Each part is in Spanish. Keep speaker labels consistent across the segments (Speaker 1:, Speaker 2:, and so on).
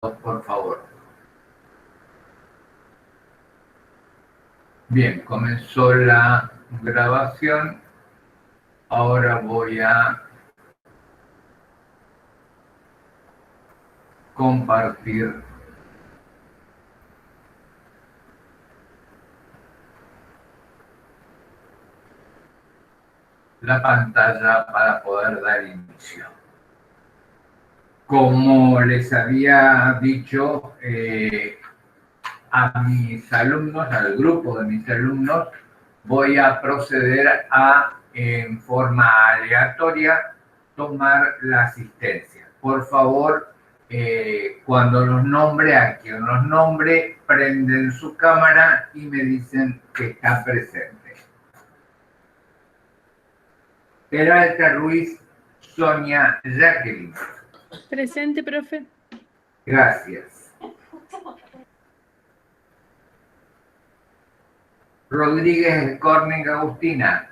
Speaker 1: por favor. Bien, comenzó la grabación. Ahora voy a compartir la pantalla para poder dar inicio. Como les había dicho a mis alumnos, al grupo de mis alumnos, voy a proceder a, en forma aleatoria, tomar la asistencia. Por favor, cuando los nombre, a quien los nombre, prenden su cámara y me dicen que está presente. Peralta Ruiz, Sonia Jacqueline.
Speaker 2: Presente, profe.
Speaker 1: Gracias. Rodríguez Corning Agustina.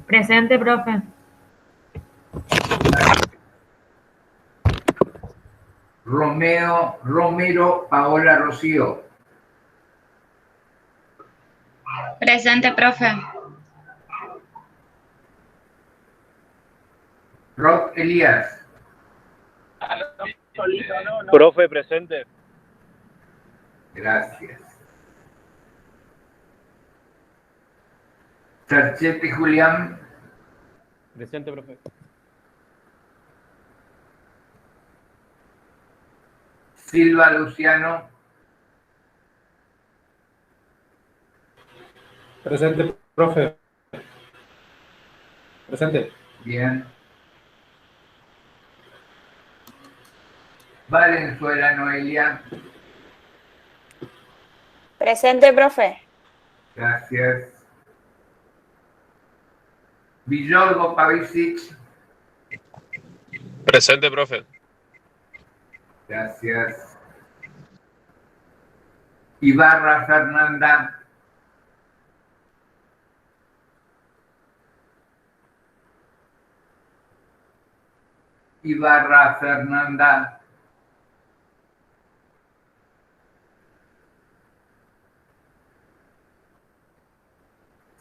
Speaker 3: Presente, profe.
Speaker 1: Romero Paola Rocío.
Speaker 4: Presente, profe.
Speaker 1: Rob Elías.
Speaker 5: Profe, presente.
Speaker 1: Gracias. Sarchete Julián.
Speaker 5: Presente, profe.
Speaker 1: Silva Luciano.
Speaker 6: Presente, profe. Presente.
Speaker 1: Bien. Valenzuela Noelia.
Speaker 4: Presente, profe.
Speaker 1: Gracias. Villolgo Pavicic.
Speaker 5: Presente, profe.
Speaker 1: Gracias. Ibarra Fernanda. Ibarra Fernanda.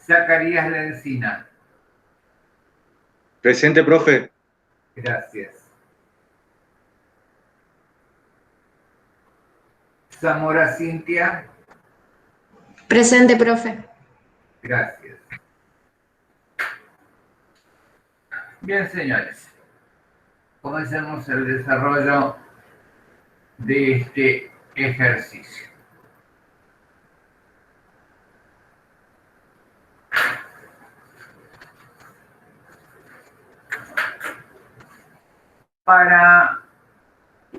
Speaker 1: Zacarías Lencina.
Speaker 7: Presente, profe.
Speaker 1: Gracias. Zamora Cintia.
Speaker 8: Presente, profe.
Speaker 1: Gracias. Bien, señores. Comencemos el desarrollo de este ejercicio. Para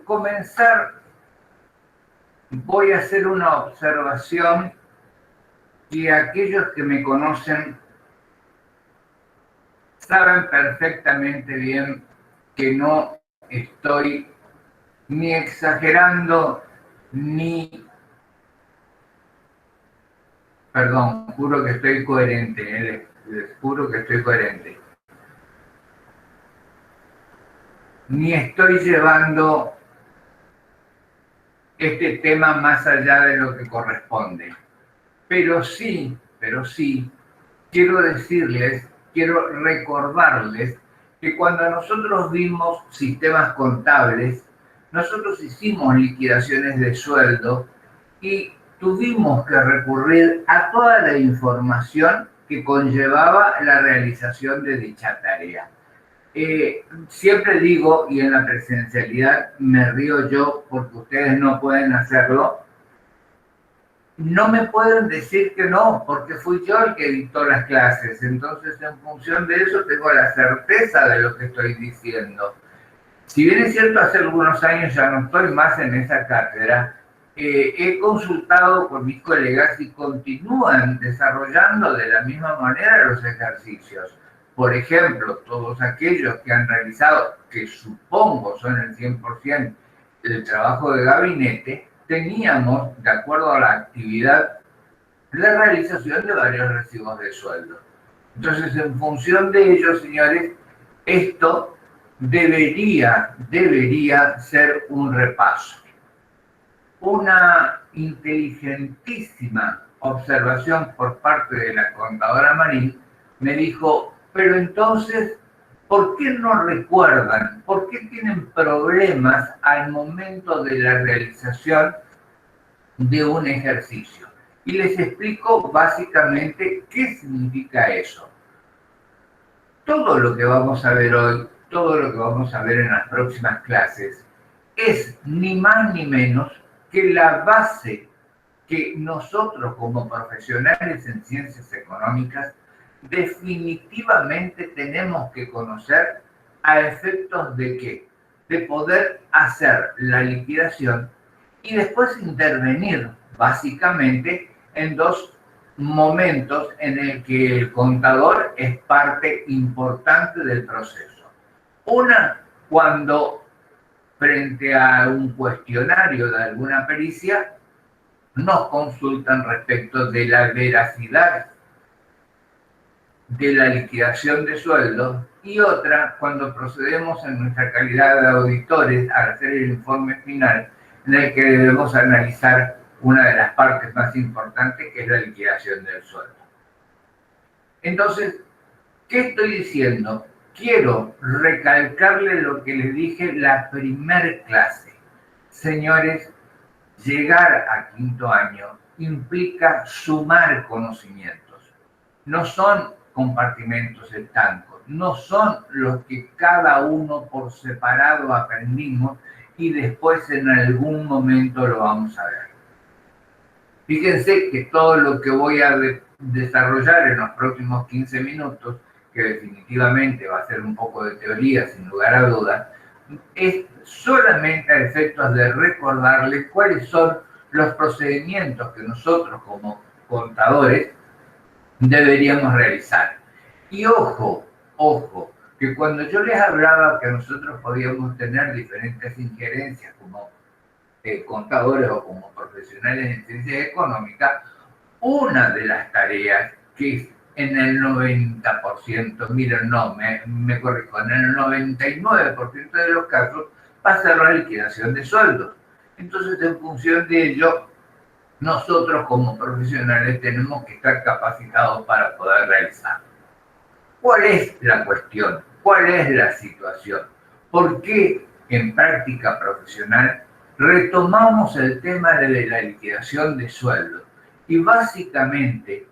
Speaker 1: comenzar, voy a hacer una observación y aquellos que me conocen saben perfectamente bien que no estoy ni exagerando ni... Perdón, juro que estoy coherente, les juro que estoy coherente. Ni estoy llevando este tema más allá de lo que corresponde. Pero sí, quiero decirles, quiero recordarles que cuando nosotros vimos sistemas contables, nosotros hicimos liquidaciones de sueldo y tuvimos que recurrir a toda la información que conllevaba la realización de dicha tarea. Siempre digo, y en la presencialidad me río yo porque ustedes no pueden hacerlo, no me pueden decir que no, porque fui yo el que dictó las clases. Entonces, en función de eso, tengo la certeza de lo que estoy diciendo. Si bien es cierto, hace algunos años ya no estoy más en esa cátedra, he consultado con mis colegas y continúan desarrollando de la misma manera los ejercicios. Por ejemplo, todos aquellos que han realizado, que supongo son el 100% del trabajo de gabinete, teníamos, de acuerdo a la actividad, la realización de varios recibos de sueldo. Entonces, en función de ello, señores, esto debería ser un repaso. Una inteligentísima observación por parte de la contadora Marín me dijo, pero entonces, ¿por qué no recuerdan? ¿Por qué tienen problemas al momento de la realización de un ejercicio? Y les explico básicamente qué significa eso. Todo lo que vamos a ver hoy, todo lo que vamos a ver en las próximas clases, es ni más ni menos que la base que nosotros como profesionales en ciencias económicas definitivamente tenemos que conocer a efectos de qué, de poder hacer la liquidación y después intervenir básicamente en dos momentos en el que el contador es parte importante del proceso. Una, cuando frente a un cuestionario de alguna pericia, nos consultan respecto de la veracidad de la liquidación de sueldos, y otra, cuando procedemos en nuestra calidad de auditores a hacer el informe final, en el que debemos analizar una de las partes más importantes, que es la liquidación del sueldo. Entonces, ¿qué estoy diciendo? Quiero recalcarle lo que les dije la primer clase. Señores, llegar a quinto año implica sumar conocimientos. No son compartimentos estancos, no son los que cada uno por separado aprendimos y después en algún momento lo vamos a ver. Fíjense que todo lo que voy a desarrollar en los próximos 15 minutos, que definitivamente va a ser un poco de teoría, sin lugar a dudas, es solamente a efectos de recordarles cuáles son los procedimientos que nosotros como contadores deberíamos realizar. Y ojo, que cuando yo les hablaba que nosotros podíamos tener diferentes injerencias como contadores o como profesionales en ciencias económicas, una de las tareas que es en el 90%, miren, no, me corrijo, en el 99% de los casos va a ser la liquidación de sueldos. Entonces, en función de ello, nosotros como profesionales tenemos que estar capacitados para poder realizarlo. ¿Cuál es la cuestión? ¿Cuál es la situación? ¿Por qué en práctica profesional retomamos el tema de la liquidación de sueldos? Y básicamente,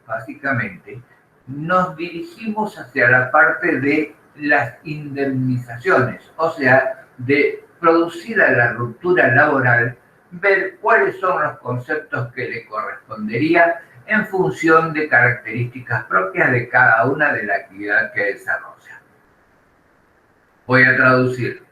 Speaker 1: nos dirigimos hacia la parte de las indemnizaciones, o sea, de producir a la ruptura laboral, ver cuáles son los conceptos que le correspondería en función de características propias de cada una de la actividad que desarrolla. Voy a traducir.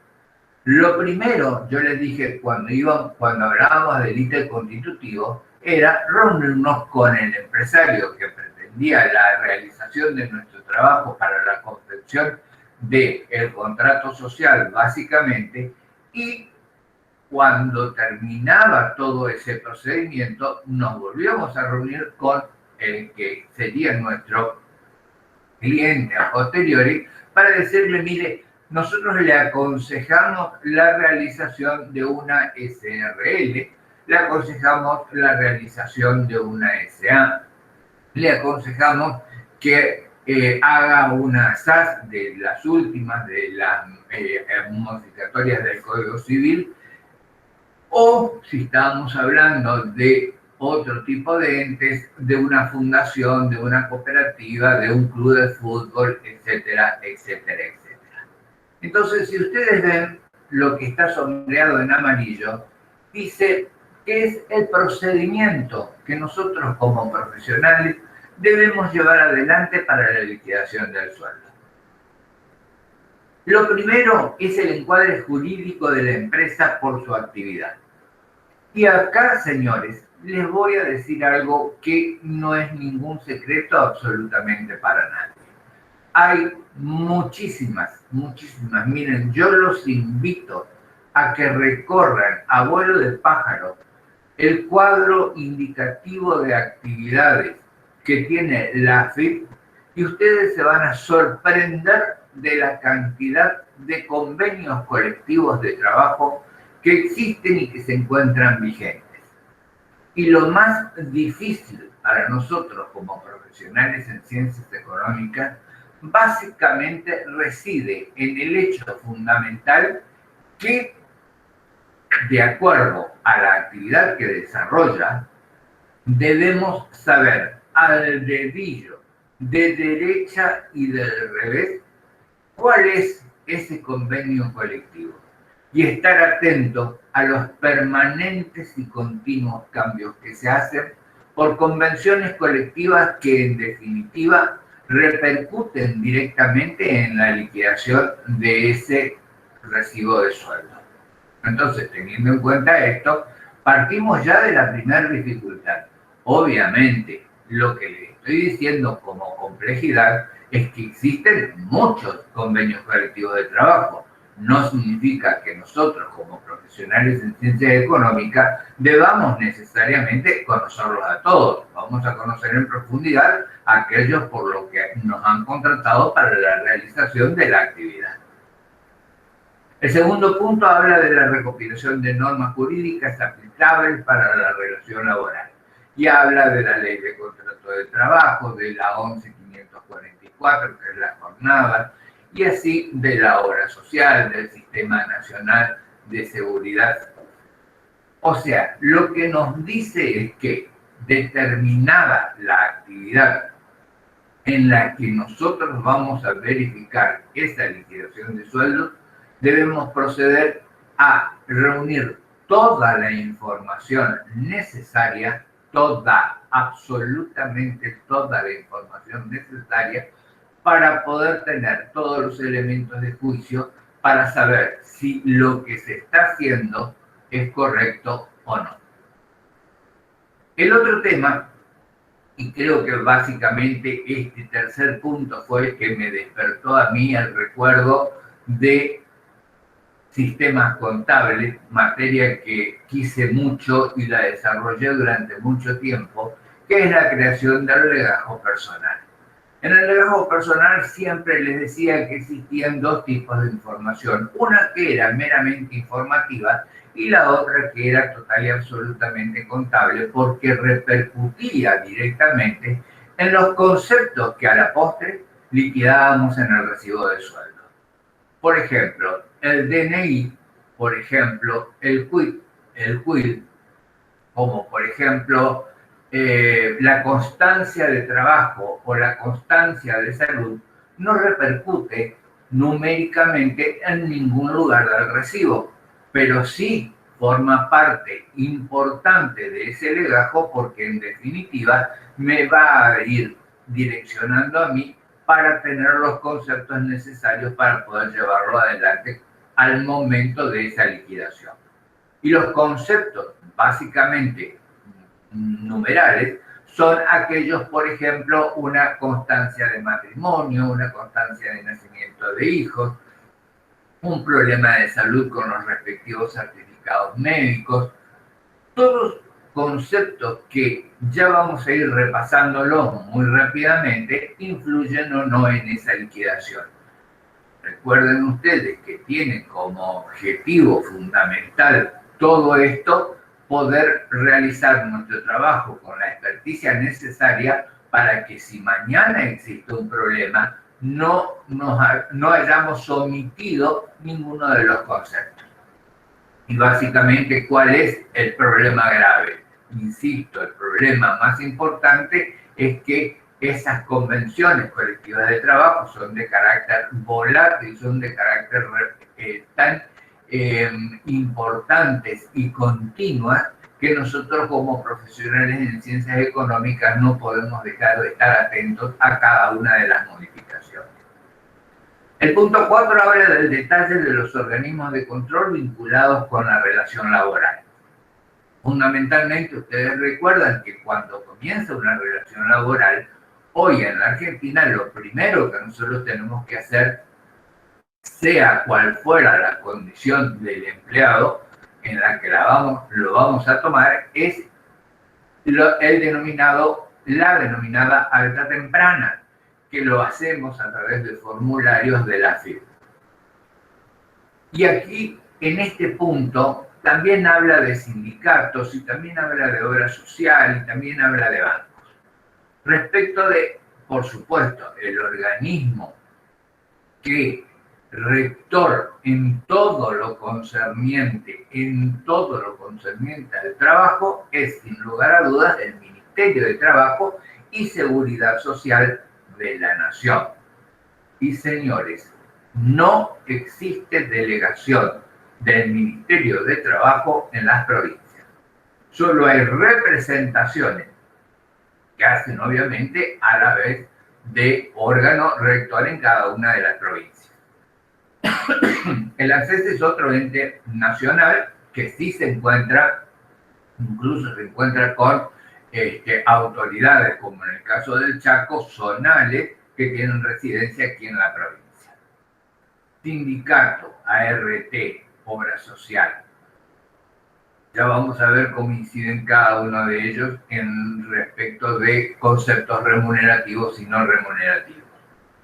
Speaker 1: Lo primero, yo les dije cuando hablábamos del ítem constitutivo, era reunirnos con el empresario que pretendía la realización de nuestro trabajo para la confección del contrato social, básicamente, y cuando terminaba todo ese procedimiento, nos volvíamos a reunir con el que sería nuestro cliente a posteriori para decirle, mire, nosotros le aconsejamos la realización de una SRL, le aconsejamos la realización de una SA, le aconsejamos que haga una SAS de las últimas, de las modificatorias del Código Civil, o si estamos hablando de otro tipo de entes, de una fundación, de una cooperativa, de un club de fútbol, etcétera, etcétera, etcétera. Entonces, si ustedes ven lo que está sombreado en amarillo, dice que es el procedimiento que nosotros como profesionales debemos llevar adelante para la liquidación del sueldo. Lo primero es el encuadre jurídico de la empresa por su actividad. Y acá, señores, les voy a decir algo que no es ningún secreto absolutamente para nadie. Hay muchísimas. Miren, yo los invito a que recorran a vuelo de pájaro el cuadro indicativo de actividades que tiene la AFIP y ustedes se van a sorprender de la cantidad de convenios colectivos de trabajo que existen y que se encuentran vigentes. Y lo más difícil para nosotros como profesionales en ciencias económicas básicamente reside en el hecho fundamental que, de acuerdo a la actividad que desarrolla, debemos saber al dedillo, de derecha y del revés, cuál es ese convenio colectivo y estar atento a los permanentes y continuos cambios que se hacen por convenciones colectivas que en definitiva repercuten directamente en la liquidación de ese recibo de sueldo. Entonces, teniendo en cuenta esto, partimos ya de la primera dificultad. Obviamente, lo que le estoy diciendo como complejidad es que existen muchos convenios colectivos de trabajo. No significa que nosotros, como profesionales en ciencias económicas, debamos necesariamente conocerlos a todos. Vamos a conocer en profundidad aquellos por los que nos han contratado para la realización de la actividad. El segundo punto habla de la recopilación de normas jurídicas aplicables para la relación laboral y habla de la ley de contrato de trabajo, de la 11.544, que es la jornada, y así de la obra social, del Sistema Nacional de Seguridad. O sea, lo que nos dice es que determinada la actividad en la que nosotros vamos a verificar esa liquidación de sueldos, debemos proceder a reunir toda la información necesaria, absolutamente toda la información necesaria para poder tener todos los elementos de juicio para saber si lo que se está haciendo es correcto o no. El otro tema, y creo que básicamente este tercer punto fue el que me despertó a mí el recuerdo de sistemas contables, materia que quise mucho y la desarrollé durante mucho tiempo, que es la creación del legajo personal. En el legajo personal siempre les decía que existían dos tipos de información, una que era meramente informativa y la otra que era total y absolutamente contable, porque repercutía directamente en los conceptos que a la postre liquidábamos en el recibo de sueldo. Por ejemplo, el DNI, por ejemplo, el CUID, como por ejemplo la constancia de trabajo o la constancia de salud, no repercute numéricamente en ningún lugar del recibo, pero sí forma parte importante de ese legajo porque en definitiva me va a ir direccionando a mí para tener los conceptos necesarios para poder llevarlo adelante al momento de esa liquidación. Y los conceptos básicamente numerales son aquellos, por ejemplo, una constancia de matrimonio, una constancia de nacimiento de hijos, un problema de salud con los respectivos certificados médicos, todos conceptos que ya vamos a ir repasándolos muy rápidamente, influyen o no en esa liquidación. Recuerden ustedes que tienen como objetivo fundamental todo esto, poder realizar nuestro trabajo con la experticia necesaria para que si mañana existe un problema, no hayamos omitido ninguno de los conceptos. Y básicamente, ¿cuál es el problema grave? Insisto, el problema más importante es que esas convenciones colectivas de trabajo son de carácter volátil, son de carácter tan importantes y continuas que nosotros como profesionales en ciencias económicas no podemos dejar de estar atentos a cada una de las modificaciones. El punto 4 habla del detalle de los organismos de control vinculados con la relación laboral. Fundamentalmente, ustedes recuerdan que cuando comienza una relación laboral, hoy en la Argentina lo primero que nosotros tenemos que hacer, sea cual fuera la condición del empleado en la que lo vamos a tomar, es la denominada alta temprana, que lo hacemos a través de formularios de la AFIP. Y aquí, en este punto, también habla de sindicatos y también habla de obra social y también habla de bancos. Respecto de, por supuesto, el organismo que rector en todo lo concerniente al trabajo es, sin lugar a dudas, el Ministerio de Trabajo y Seguridad Social de la Nación. Y señores, no existe delegación del Ministerio de Trabajo en las provincias. Solo hay representaciones que hacen, obviamente, a la vez de órgano rector en cada una de las provincias. El ANSES es otro ente nacional que sí se encuentra, incluso se encuentra con autoridades, como en el caso del Chaco, zonales que tienen residencia aquí en la provincia. Sindicato, ART, obra social. Ya vamos a ver cómo inciden cada uno de ellos en respecto de conceptos remunerativos y no remunerativos.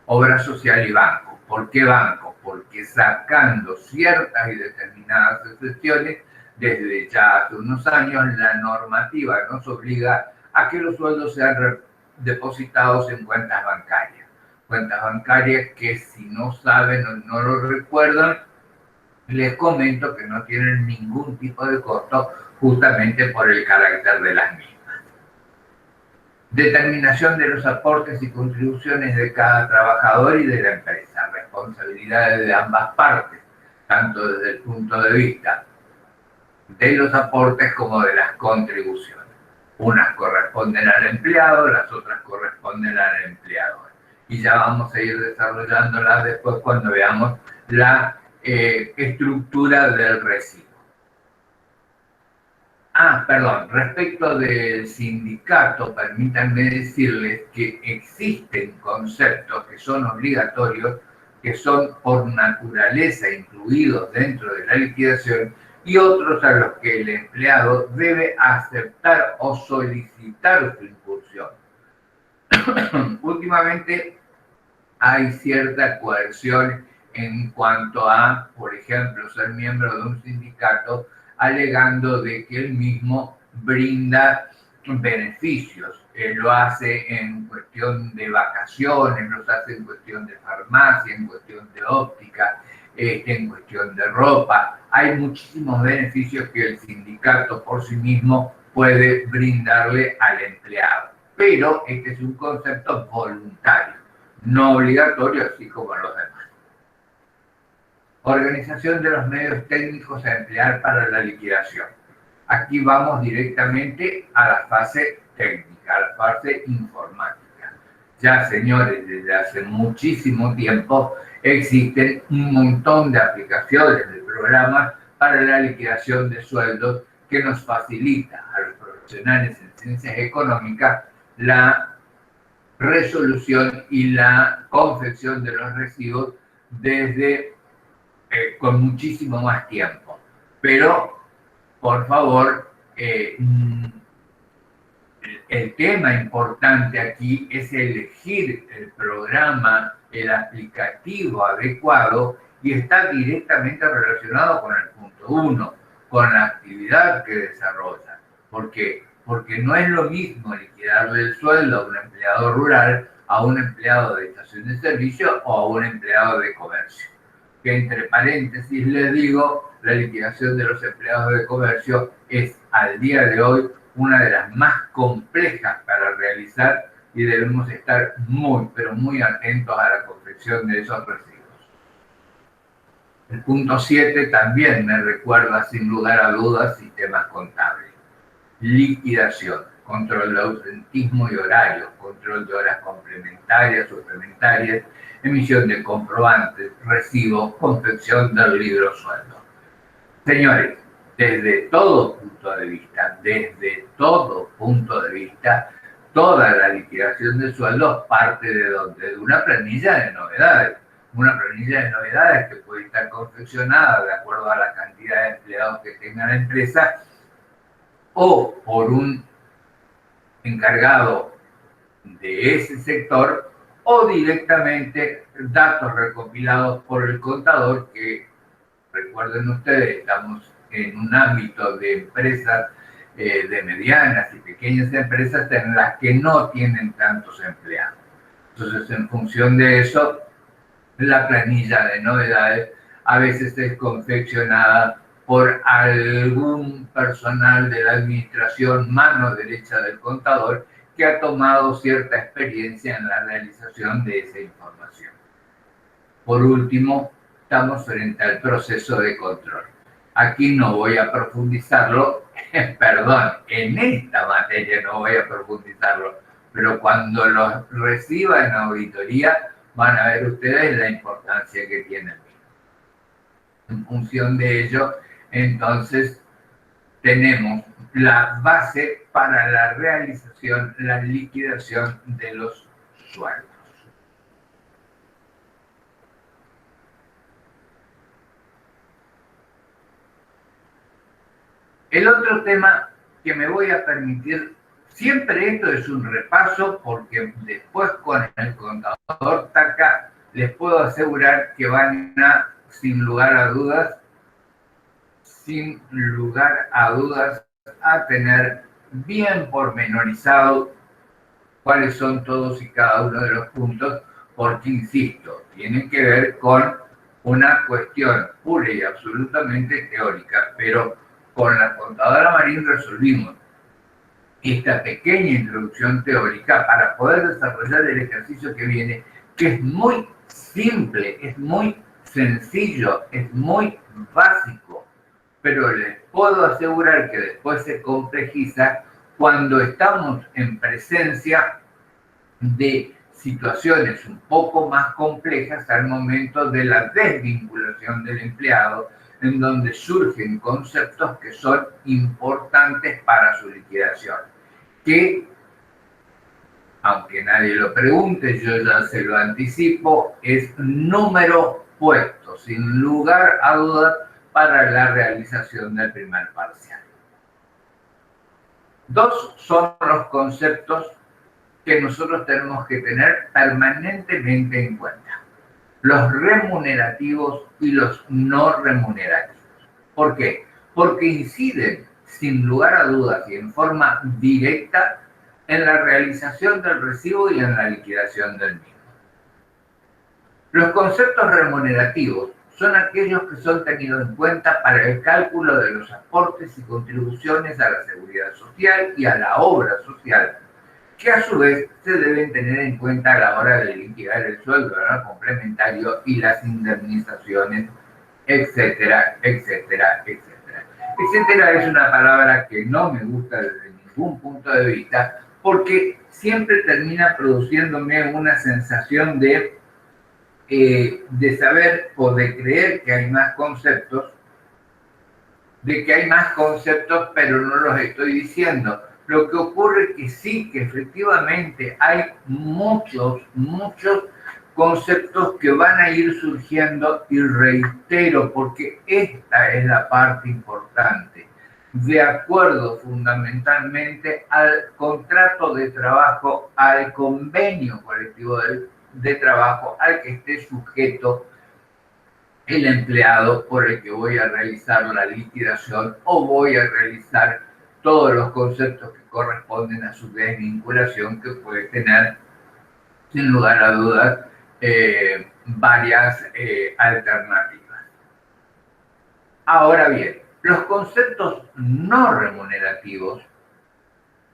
Speaker 1: Obra social y banco. ¿Por qué banco? Porque sacando ciertas y determinadas excepciones, desde ya hace unos años la normativa nos obliga a que los sueldos sean depositados en cuentas bancarias. Cuentas bancarias que, si no saben o no lo recuerdan, les comento que no tienen ningún tipo de costo justamente por el carácter de las mismas. Determinación de los aportes y contribuciones de cada trabajador y de la empresa. Responsabilidades de ambas partes, tanto desde el punto de vista de los aportes como de las contribuciones. Unas corresponden al empleado, las otras corresponden al empleador. Y ya vamos a ir desarrollándolas después cuando veamos la estructura del recibo. Respecto del sindicato, permítanme decirles que existen conceptos que son obligatorios, que son por naturaleza incluidos dentro de la liquidación, y otros a los que el empleado debe aceptar o solicitar su incursión. Últimamente hay cierta coerción en cuanto a, por ejemplo, ser miembro de un sindicato, alegando de que él mismo brinda beneficios. Lo hace en cuestión de vacaciones, lo hace en cuestión de farmacia, en cuestión de óptica, en cuestión de ropa. Hay muchísimos beneficios que el sindicato por sí mismo puede brindarle al empleado. Pero este es un concepto voluntario, no obligatorio, así como los demás. Organización de los medios técnicos a emplear para la liquidación. Aquí vamos directamente a la fase técnica, a la fase informática. Ya, señores, desde hace muchísimo tiempo existen un montón de aplicaciones de programas para la liquidación de sueldos que nos facilita a los profesionales en ciencias económicas la resolución y la confección de los recibos desde con muchísimo más tiempo. Pero, por favor, el tema importante aquí es elegir el programa, el aplicativo adecuado, y está directamente relacionado con el punto 1, con la actividad que desarrolla. ¿Por qué? Porque no es lo mismo liquidarle el sueldo a un empleado rural, a un empleado de estación de servicio o a un empleado de comercio. Que entre paréntesis les digo, la liquidación de los empleados de comercio es al día de hoy una de las más complejas para realizar y debemos estar muy, pero muy atentos a la confección de esos recibos. El punto 7 también me recuerda sin lugar a dudas sistemas contables. Liquidación, control de ausentismo y horarios, control de horas complementarias, suplementarias, emisión de comprobantes, recibos, confección del libro sueldo. Señores, desde todo punto de vista, toda la liquidación de sueldos parte de donde, de una planilla de novedades. Una planilla de novedades que puede estar confeccionada de acuerdo a la cantidad de empleados que tenga la empresa o por un encargado de ese sector o directamente datos recopilados por el contador que recuerden ustedes, estamos en un ámbito de empresas, de medianas y pequeñas empresas en las que no tienen tantos empleados. Entonces, en función de eso, la planilla de novedades a veces es confeccionada por algún personal de la administración, mano derecha del contador, que ha tomado cierta experiencia en la realización de esa información. Por último, estamos frente al proceso de control. Aquí no voy a profundizarlo, perdón, en esta materia no voy a profundizarlo, pero cuando lo reciba en auditoría van a ver ustedes la importancia que tiene. En función de ello, entonces, tenemos la base para la realización, la liquidación de los sueldos. El otro tema que me voy a permitir, siempre esto es un repaso, porque después con el contador TACA les puedo asegurar que van a, sin lugar a dudas, a tener bien pormenorizado cuáles son todos y cada uno de los puntos, porque, insisto, tienen que ver con una cuestión pura y absolutamente teórica, pero con la contadora Marín resolvimos esta pequeña introducción teórica para poder desarrollar el ejercicio que viene, que es muy simple, es muy sencillo, es muy básico, pero les puedo asegurar que después se complejiza cuando estamos en presencia de situaciones un poco más complejas al momento de la desvinculación del empleado, en donde surgen conceptos que son importantes para su liquidación, que, aunque nadie lo pregunte, yo ya se lo anticipo, es número puesto, sin lugar a dudas, para la realización del primer parcial. Dos son los conceptos que nosotros tenemos que tener permanentemente en cuenta: los remunerativos y los no remunerativos. ¿Por qué? Porque inciden, sin lugar a dudas y en forma directa, en la realización del recibo y en la liquidación del mismo. Los conceptos remunerativos son aquellos que son tenidos en cuenta para el cálculo de los aportes y contribuciones a la seguridad social y a la obra social, que a su vez se deben tener en cuenta a la hora de liquidar el sueldo anual complementario y las indemnizaciones, etcétera, etcétera, etcétera. Etcétera es una palabra que no me gusta desde ningún punto de vista, porque siempre termina produciéndome una sensación de saber o de creer que hay más conceptos, pero no los estoy diciendo. Lo que ocurre es que sí, que efectivamente hay muchos conceptos que van a ir surgiendo, y reitero, porque esta es la parte importante, de acuerdo fundamentalmente al contrato de trabajo, al convenio colectivo de trabajo al que esté sujeto el empleado por el que voy a realizar la liquidación o voy a realizar todos los conceptos que corresponden a su desvinculación, que puede tener, sin lugar a dudas, varias alternativas. Ahora bien, los conceptos no remunerativos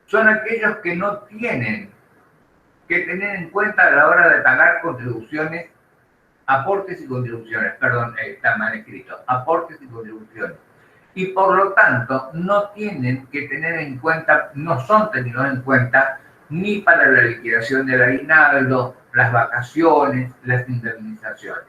Speaker 1: son aquellos que no tienen que tener en cuenta a la hora de pagar contribuciones, aportes y contribuciones, perdón, está mal escrito, aportes y contribuciones. Y por lo tanto no tienen que tener en cuenta, no son tenidos en cuenta ni para la liquidación del aguinaldo, las vacaciones, las indemnizaciones.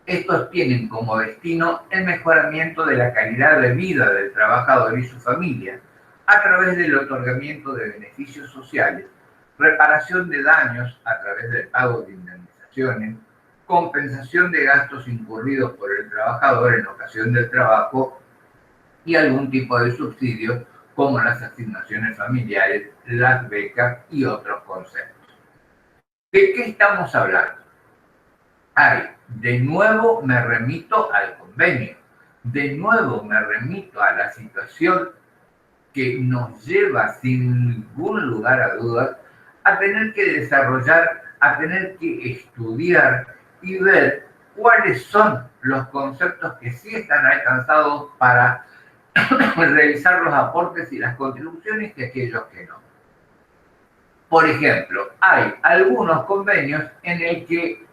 Speaker 1: Estos tienen como destino el mejoramiento de la calidad de vida del trabajador y su familia a través del otorgamiento de beneficios sociales, reparación de daños a través del pago de indemnizaciones, compensación de gastos incurridos por el trabajador en ocasión del trabajo y algún tipo de subsidio como las asignaciones familiares, las becas y otros conceptos. ¿De qué estamos hablando? Hay de nuevo me remito al convenio, de nuevo me remito a la situación que nos lleva sin ningún lugar a dudas a tener que desarrollar, a tener que estudiar y ver cuáles son los conceptos que sí están alcanzados para realizar los aportes y las contribuciones y aquellos que no. Por ejemplo, hay algunos convenios en el que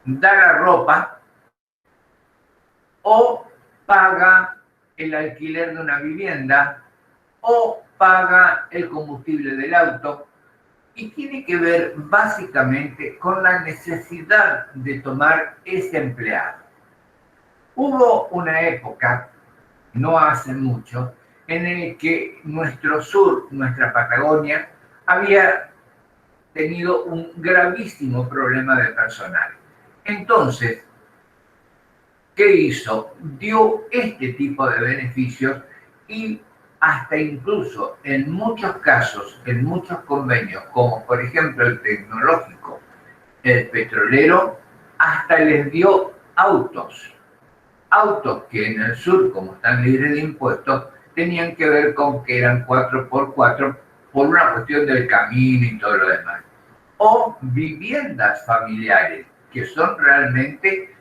Speaker 1: da la ropa o paga el alquiler de una vivienda o paga el combustible del auto y tiene que ver básicamente con la necesidad de tomar ese empleado. Hubo una época, no hace mucho, en el que nuestro sur, nuestra Patagonia, había tenido un gravísimo problema de personal. Entonces, ¿qué hizo? Dio este tipo de beneficios y hasta incluso en muchos casos, en muchos convenios, como por ejemplo el tecnológico, el petrolero, hasta les dio autos. Autos que en el sur, como están libres de impuestos, tenían que ver con que eran 4x4 por una cuestión del camino y todo lo demás. O viviendas familiares, que son realmente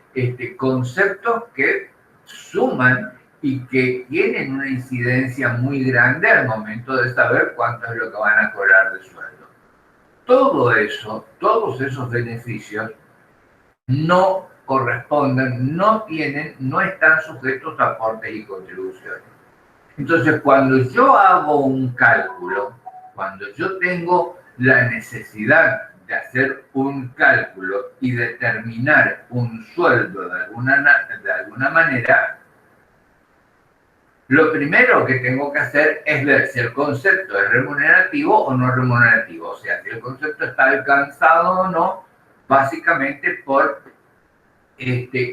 Speaker 1: conceptos que suman y que tienen una incidencia muy grande al momento de saber cuánto es lo que van a cobrar de sueldo. Todo eso, todos esos beneficios no corresponden, no están sujetos a aportes y contribuciones. Entonces, cuando yo hago un cálculo, cuando yo tengo la necesidad de hacer un cálculo y determinar un sueldo de alguna manera, lo primero que tengo que hacer es ver si el concepto es remunerativo o no remunerativo, o sea, si el concepto está alcanzado o no, básicamente por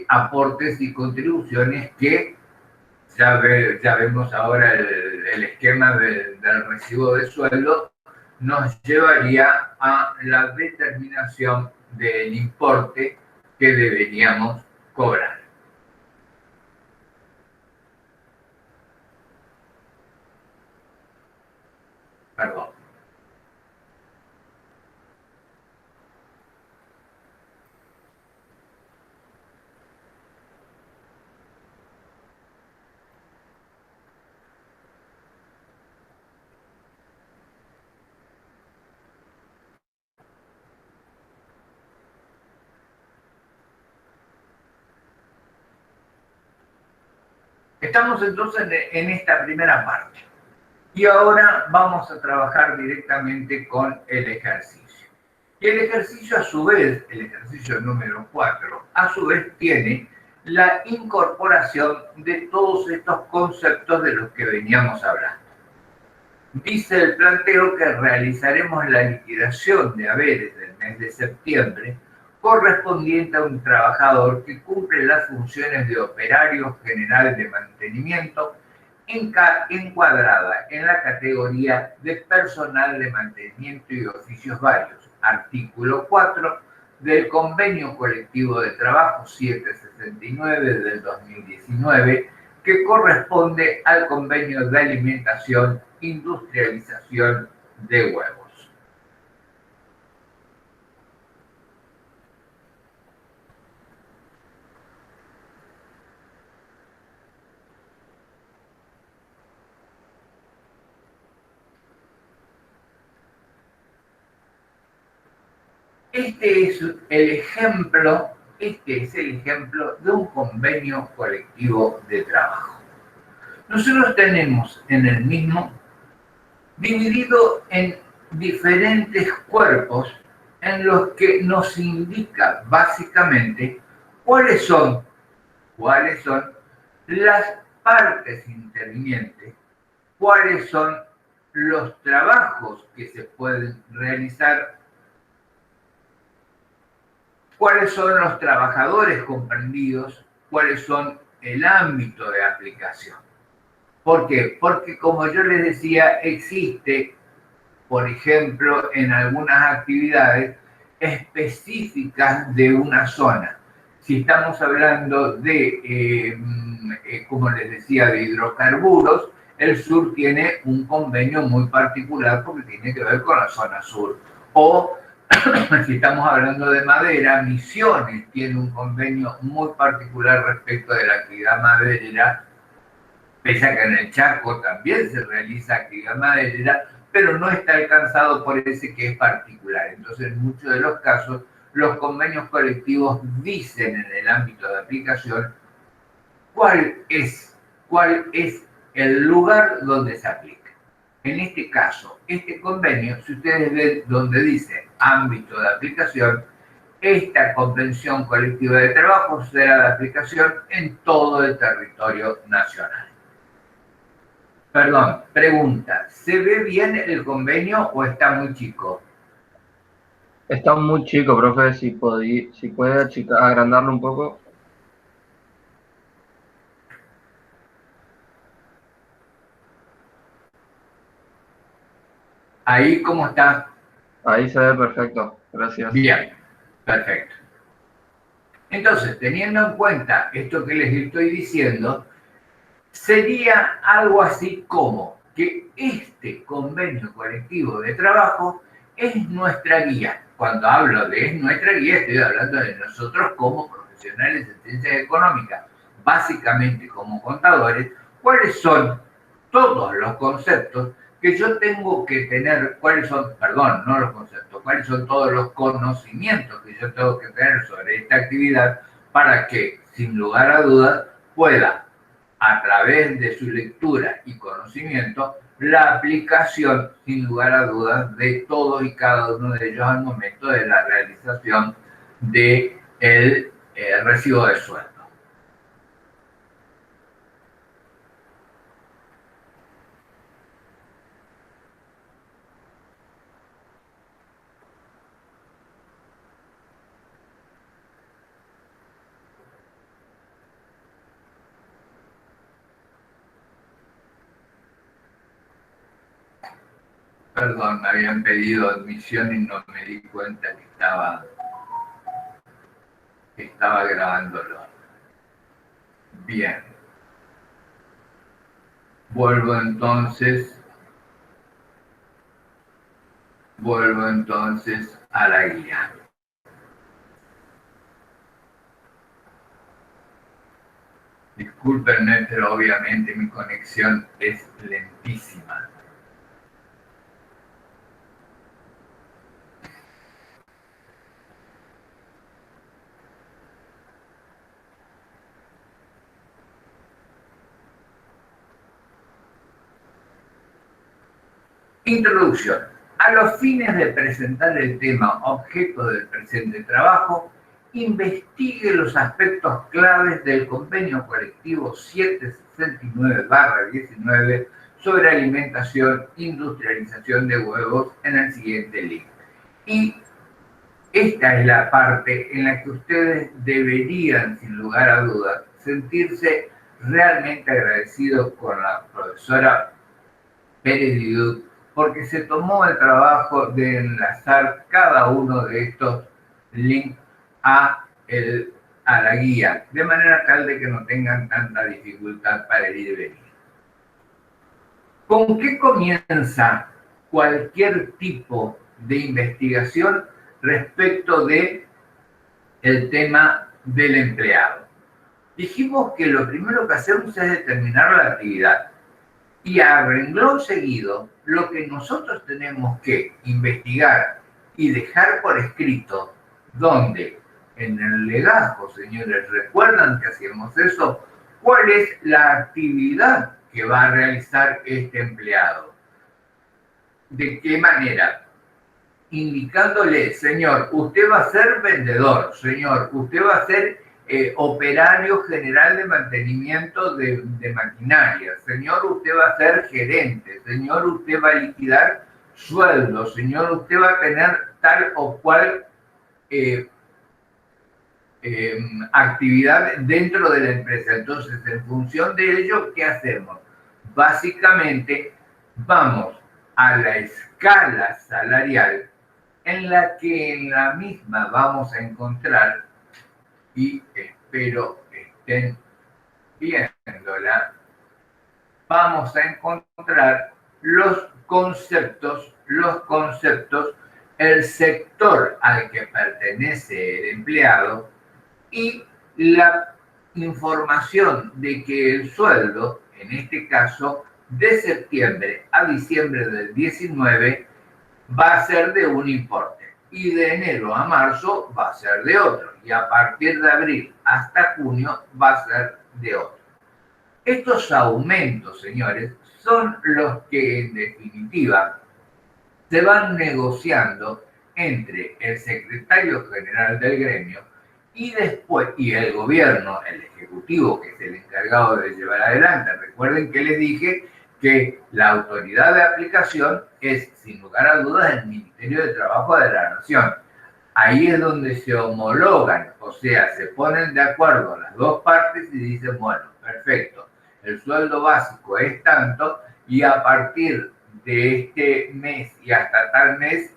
Speaker 1: aportes y contribuciones que ya vemos ahora el esquema del recibo de sueldo, nos llevaría a la determinación del importe que deberíamos cobrar. Perdón. Estamos entonces en esta primera parte y ahora vamos a trabajar directamente con el ejercicio. Y el ejercicio a su vez, el ejercicio número 4, a su vez tiene la incorporación de todos estos conceptos de los que veníamos hablando. Dice el planteo que realizaremos la liquidación de haberes del mes de septiembre correspondiente a un trabajador que cumple las funciones de operario general de mantenimiento encuadrada en la categoría de personal de mantenimiento y oficios varios, artículo 4 del Convenio Colectivo de Trabajo 769 del 2019, que corresponde al Convenio de Alimentación, Industrialización de Huevos. Este es el ejemplo de un convenio colectivo de trabajo. Nosotros tenemos en el mismo dividido en diferentes cuerpos en los que nos indica básicamente cuáles son las partes intervinientes, cuáles son los trabajos que se pueden realizar, cuáles son los trabajadores comprendidos, cuáles son el ámbito de aplicación. ¿Por qué? Porque como yo les decía, existe, por ejemplo, en algunas actividades, específicas de una zona. Si estamos hablando de, como les decía, de hidrocarburos, el sur tiene un convenio muy particular porque tiene que ver con la zona sur. O si estamos hablando de madera, Misiones tiene un convenio muy particular respecto de la actividad maderera, pese a que en el Chaco también se realiza actividad maderera, pero no está alcanzado por ese que es particular. Entonces, en muchos de los casos, los convenios colectivos dicen en el ámbito de aplicación cuál es el lugar donde se aplica. En este caso, este convenio, si ustedes ven donde dice ámbito de aplicación, esta convención colectiva de trabajo será de aplicación en todo el territorio nacional. Perdón, pregunta, ¿se ve bien el convenio o está muy chico?
Speaker 3: Está muy chico, profe, si puede agrandarlo un poco.
Speaker 1: Ahí, ¿cómo está?
Speaker 3: Ahí se ve perfecto, gracias.
Speaker 1: Bien, perfecto. Entonces, teniendo en cuenta esto que les estoy diciendo, sería algo así como que este convenio colectivo de trabajo es nuestra guía. Cuando hablo de es nuestra guía, estoy hablando de nosotros como profesionales de ciencias económicas, básicamente como contadores, cuáles son todos los conceptos que yo tengo que tener, cuáles son todos los conocimientos que yo tengo que tener sobre esta actividad para que, sin lugar a dudas, pueda, a través de su lectura y conocimiento, la aplicación, sin lugar a dudas, de todos y cada uno de ellos al momento de la realización del recibo de sueldo. Perdón, me habían pedido admisión y no me di cuenta que estaba grabándolo. Bien. Vuelvo entonces a la guía. Discúlpenme, pero obviamente mi conexión es lentísima. Introducción. A los fines de presentar el tema objeto del presente trabajo, investigue los aspectos claves del convenio colectivo 769/19 sobre alimentación, industrialización de huevos en el siguiente link. Y esta es la parte en la que ustedes deberían, sin lugar a dudas, sentirse realmente agradecidos con la profesora Pérez Didut, porque se tomó el trabajo de enlazar cada uno de estos links a la guía, de manera tal de que no tengan tanta dificultad para ir y venir. ¿Con qué comienza cualquier tipo de investigación respecto de el tema del empleado? Dijimos que lo primero que hacemos es determinar la actividad. Y a renglón seguido, lo que nosotros tenemos que investigar y dejar por escrito, donde en el legajo, señores, ¿recuerdan que hacíamos eso? ¿Cuál es la actividad que va a realizar este empleado? ¿De qué manera? Indicándole, señor, usted va a ser vendedor, señor, usted va a ser operario general de mantenimiento de maquinaria, señor, usted va a ser gerente, señor, usted va a liquidar sueldos, señor, usted va a tener tal o cual actividad dentro de la empresa. Entonces, en función de ello, ¿qué hacemos? Básicamente, vamos a la escala salarial en la que en la misma vamos a encontrar, y espero estén viéndola, vamos a encontrar los conceptos, el sector al que pertenece el empleado y la información de que el sueldo, en este caso, de septiembre a diciembre del 19, va a ser de un importe y de enero a marzo va a ser de otro y a partir de abril hasta junio va a ser de otro. Estos aumentos, señores, son los que en definitiva se van negociando entre el secretario general del gremio y después, y el gobierno, el ejecutivo, que es el encargado de llevar adelante. Recuerden que les dije que la autoridad de aplicación es, sin lugar a dudas, el Ministerio de Trabajo de la Nación. Ahí es donde se homologan, o sea, se ponen de acuerdo las dos partes y dicen, bueno, perfecto, el sueldo básico es tanto y a partir de este mes y hasta tal mes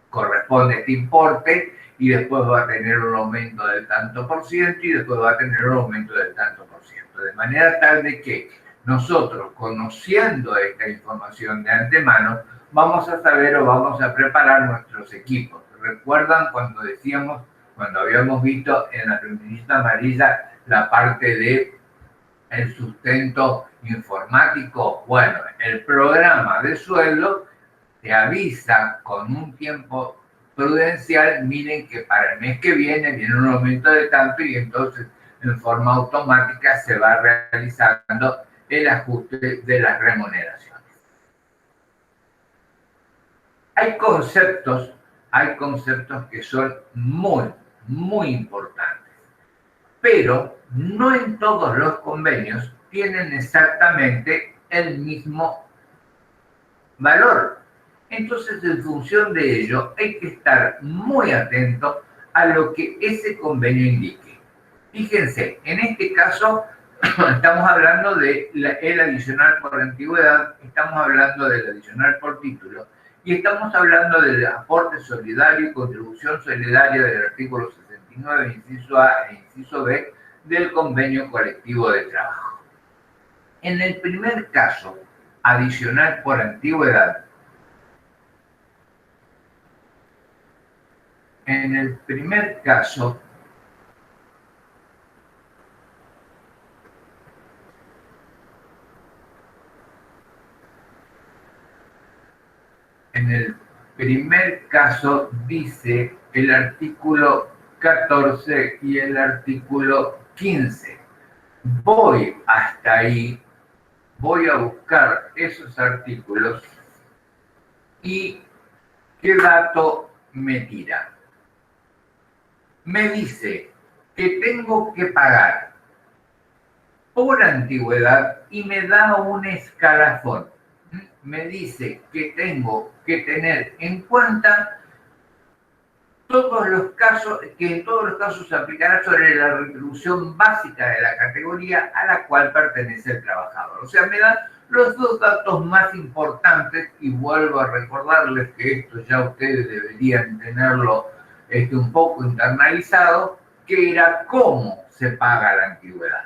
Speaker 1: corresponde este importe y después va a tener un aumento del tanto por ciento y después va a tener un aumento del tanto por ciento. De manera tal de que nosotros, conociendo esta información de antemano, vamos a saber o vamos a preparar nuestros equipos. ¿Recuerdan cuando decíamos, cuando habíamos visto en la reunionista amarilla la parte de el sustento informático? Bueno, el programa de sueldo te avisa con un tiempo prudencial, miren que para el mes que viene un aumento de tanto y entonces en forma automática se va realizando el ajuste de las remuneraciones. Hay conceptos que son muy importantes, pero no en todos los convenios tienen exactamente el mismo valor. Entonces, en función de ello, hay que estar muy atento a lo que ese convenio indique. Fíjense, en este caso estamos hablando del adicional por antigüedad, estamos hablando del adicional por título y estamos hablando del aporte solidario y contribución solidaria del artículo 69, inciso A e inciso B del convenio colectivo de trabajo. En el primer caso, adicional por antigüedad, en el primer caso, dice el artículo 14 y el artículo 15. Voy hasta ahí, voy a buscar esos artículos y ¿qué dato me tira? Me dice que tengo que pagar por antigüedad y me da un escalafón. Me dice que tengo que tener en cuenta todos los casos, que en todos los casos se aplicará sobre la retribución básica de la categoría a la cual pertenece el trabajador. O sea, me dan los dos datos más importantes y vuelvo a recordarles que esto ya ustedes deberían tenerlo un poco internalizado, que era cómo se paga la antigüedad.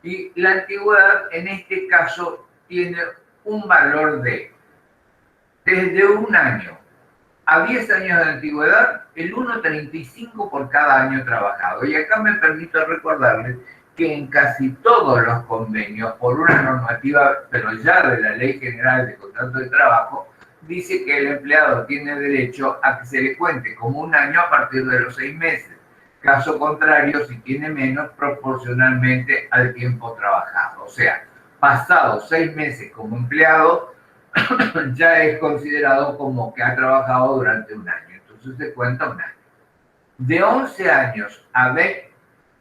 Speaker 1: Y la antigüedad en este caso tiene un valor de desde 1 año a 10 años de antigüedad, el 1,35 por cada año trabajado. Y acá me permito recordarles que en casi todos los convenios, por una normativa, pero ya de la Ley General de Contrato de Trabajo, dice que el empleado tiene derecho a que se le cuente como 1 año a partir de los 6 meses. Caso contrario, si tiene menos, proporcionalmente al tiempo trabajado. O sea, pasados 6 meses como empleado, ya es considerado como que ha trabajado durante 1 año. Entonces se cuenta 1 año. De 11 años a 20,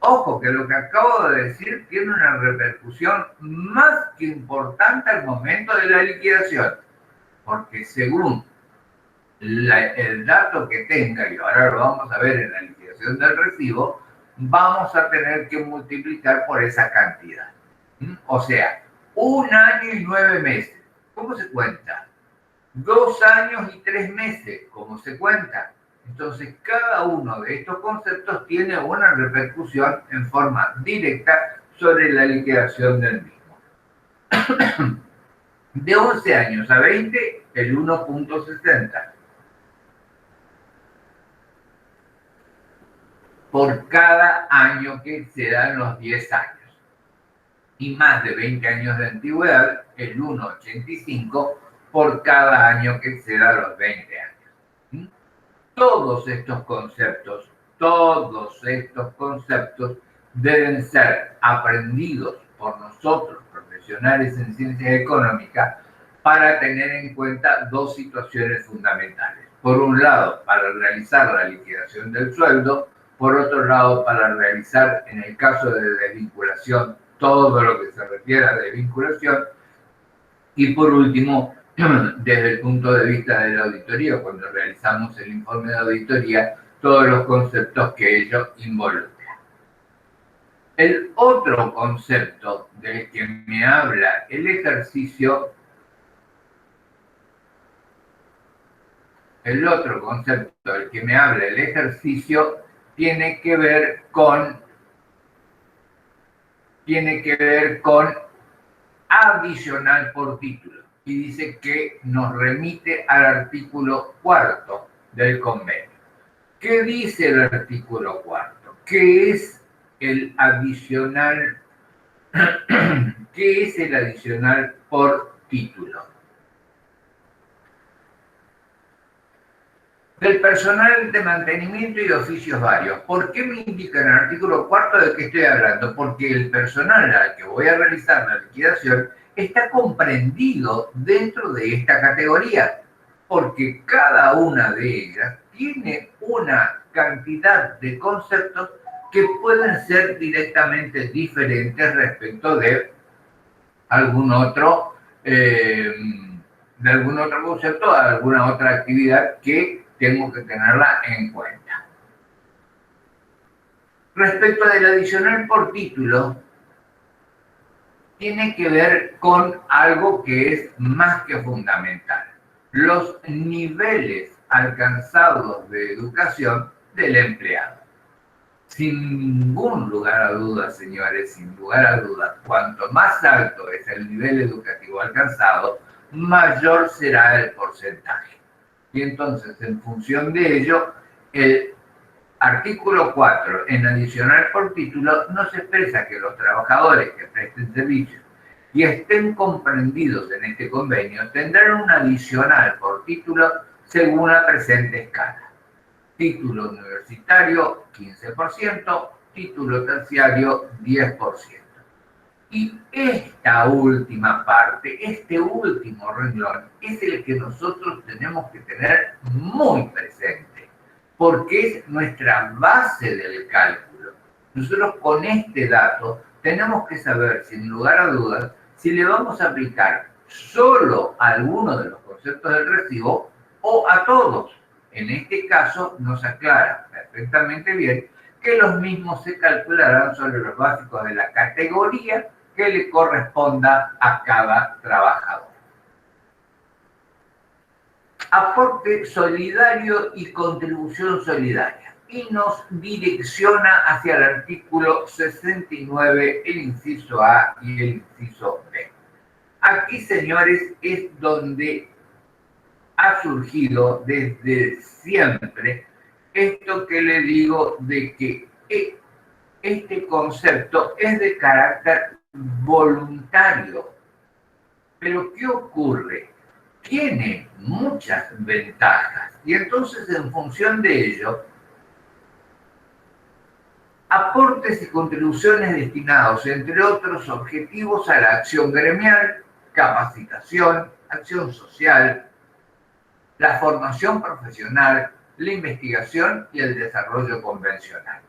Speaker 1: ojo que lo que acabo de decir tiene una repercusión más que importante al momento de la liquidación. Porque según el dato que tenga, y ahora lo vamos a ver en la liquidación del recibo, vamos a tener que multiplicar por esa cantidad. O sea, 1 año y 9 meses. ¿Cómo se cuenta? 2 años y 3 meses, como se cuenta. Entonces, cada uno de estos conceptos tiene una repercusión en forma directa sobre la liquidación del mismo. De 11 años a 20, el 1.60. Por cada año que excedan los 10 años. Y más de 20 años de antigüedad, el 1.85 por cada año que exceda los 20 años. ¿Sí? Todos estos conceptos deben ser aprendidos por nosotros, profesionales en ciencias económicas, para tener en cuenta dos situaciones fundamentales. Por un lado, para realizar la liquidación del sueldo, por otro lado, para realizar, en el caso de desvinculación, todo lo que se refiere a desvinculación, y por último, desde el punto de vista de la auditoría, cuando realizamos el informe de auditoría, todos los conceptos que ello involucra. El otro concepto del que me habla el ejercicio, tiene que ver con adicional por título, y dice que nos remite al artículo 4 del convenio. ¿Qué dice el artículo 4? ¿Qué es el adicional? ¿Qué es el adicional por título? Del personal de mantenimiento y de oficios varios. ¿Por qué me indica en el artículo 4 de qué estoy hablando? Porque el personal al que voy a realizar la liquidación está comprendido dentro de esta categoría, porque cada una de ellas tiene una cantidad de conceptos que pueden ser directamente diferentes respecto de algún otro concepto, de alguna otra actividad que tengo que tenerla en cuenta. Respecto del adicional por título, tiene que ver con algo que es más que fundamental: los niveles alcanzados de educación del empleado. Sin ningún lugar a dudas, señores, sin lugar a dudas, cuanto más alto es el nivel educativo alcanzado, mayor será el porcentaje. Y entonces, en función de ello, el artículo 4, en adicional por título, nos expresa que los trabajadores que presten servicios y estén comprendidos en este convenio tendrán un adicional por título según la presente escala. Título universitario, 15%, título terciario, 10%. Y esta última parte, este último renglón, es el que nosotros tenemos que tener muy presente, porque es nuestra base del cálculo. Nosotros con este dato tenemos que saber, sin lugar a dudas, si le vamos a aplicar solo a alguno de los conceptos del recibo o a todos. En este caso nos aclara perfectamente bien que los mismos se calcularán sobre los básicos de la categoría que le corresponda a cada trabajador. Aporte solidario y contribución solidaria. Y nos direcciona hacia el artículo 69, el inciso A y el inciso B. Aquí, señores, es donde ha surgido desde siempre esto que le digo de que este concepto es de carácter voluntario. Pero ¿qué ocurre? Tiene muchas ventajas y entonces, en función de ello, aportes y contribuciones destinados, entre otros objetivos, a la acción gremial, capacitación, acción social, la formación profesional, la investigación y el desarrollo convencional.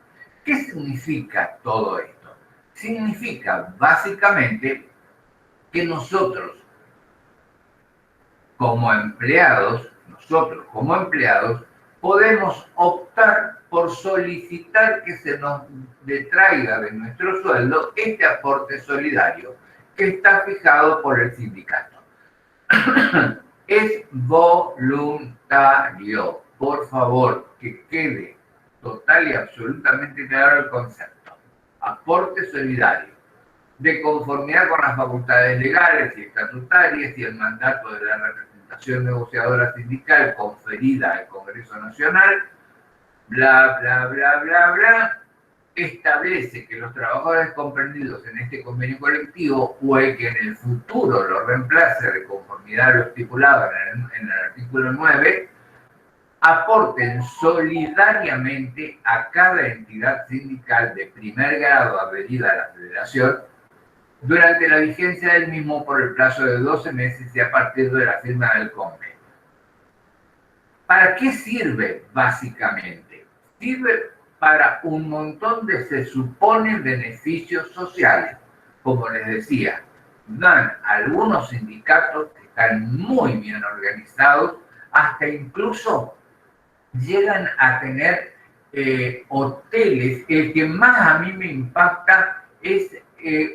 Speaker 1: ¿Qué significa todo esto? Significa básicamente que nosotros como empleados, podemos optar por solicitar que se nos detraiga de nuestro sueldo este aporte solidario que está fijado por el sindicato. Es voluntario. Por favor, que quede total y absolutamente claro el concepto. Aporte solidario, de conformidad con las facultades legales y estatutarias y el mandato de la representación negociadora sindical conferida al Congreso Nacional, bla, bla, bla, bla, bla, establece que los trabajadores comprendidos en este convenio colectivo o el que en el futuro lo reemplace de conformidad a lo estipulado en el artículo 9, aporten solidariamente a cada entidad sindical de primer grado adherida a la Federación durante la vigencia del mismo por el plazo de 12 meses y a partir de la firma del convenio. ¿Para qué sirve básicamente? Sirve para un montón de, se supone, beneficios sociales. Como les decía, dan algunos sindicatos que están muy bien organizados, hasta incluso llegan a tener hoteles. El que más a mí me impacta es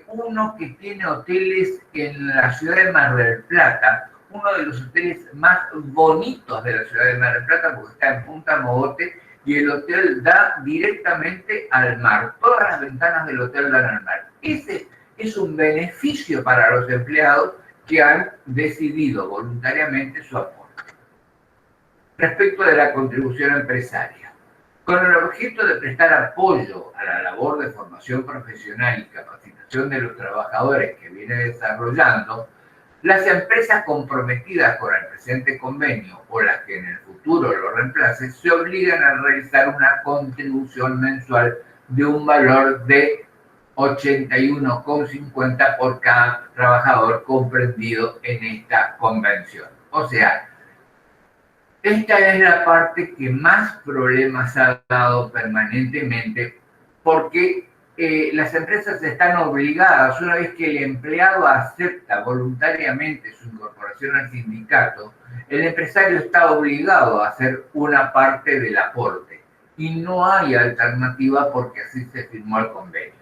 Speaker 1: uno que tiene hoteles en la ciudad de Mar del Plata, uno de los hoteles más bonitos de la ciudad de Mar del Plata, porque está en Punta Mogote, y el hotel da directamente al mar. Todas las ventanas del hotel dan al mar. Ese es un beneficio para los empleados que han decidido voluntariamente su aporte. Respecto de la contribución empresaria, con el objeto de prestar apoyo a la labor de formación profesional y capacitación de los trabajadores que viene desarrollando, las empresas comprometidas con el presente convenio o las que en el futuro lo reemplacen se obligan a realizar una contribución mensual de un valor de 81,50 por cada trabajador comprendido en esta convención. O sea, esta es la parte que más problemas ha dado permanentemente porque las empresas están obligadas, una vez que el empleado acepta voluntariamente su incorporación al sindicato, el empresario está obligado a hacer una parte del aporte y no hay alternativa porque así se firmó el convenio.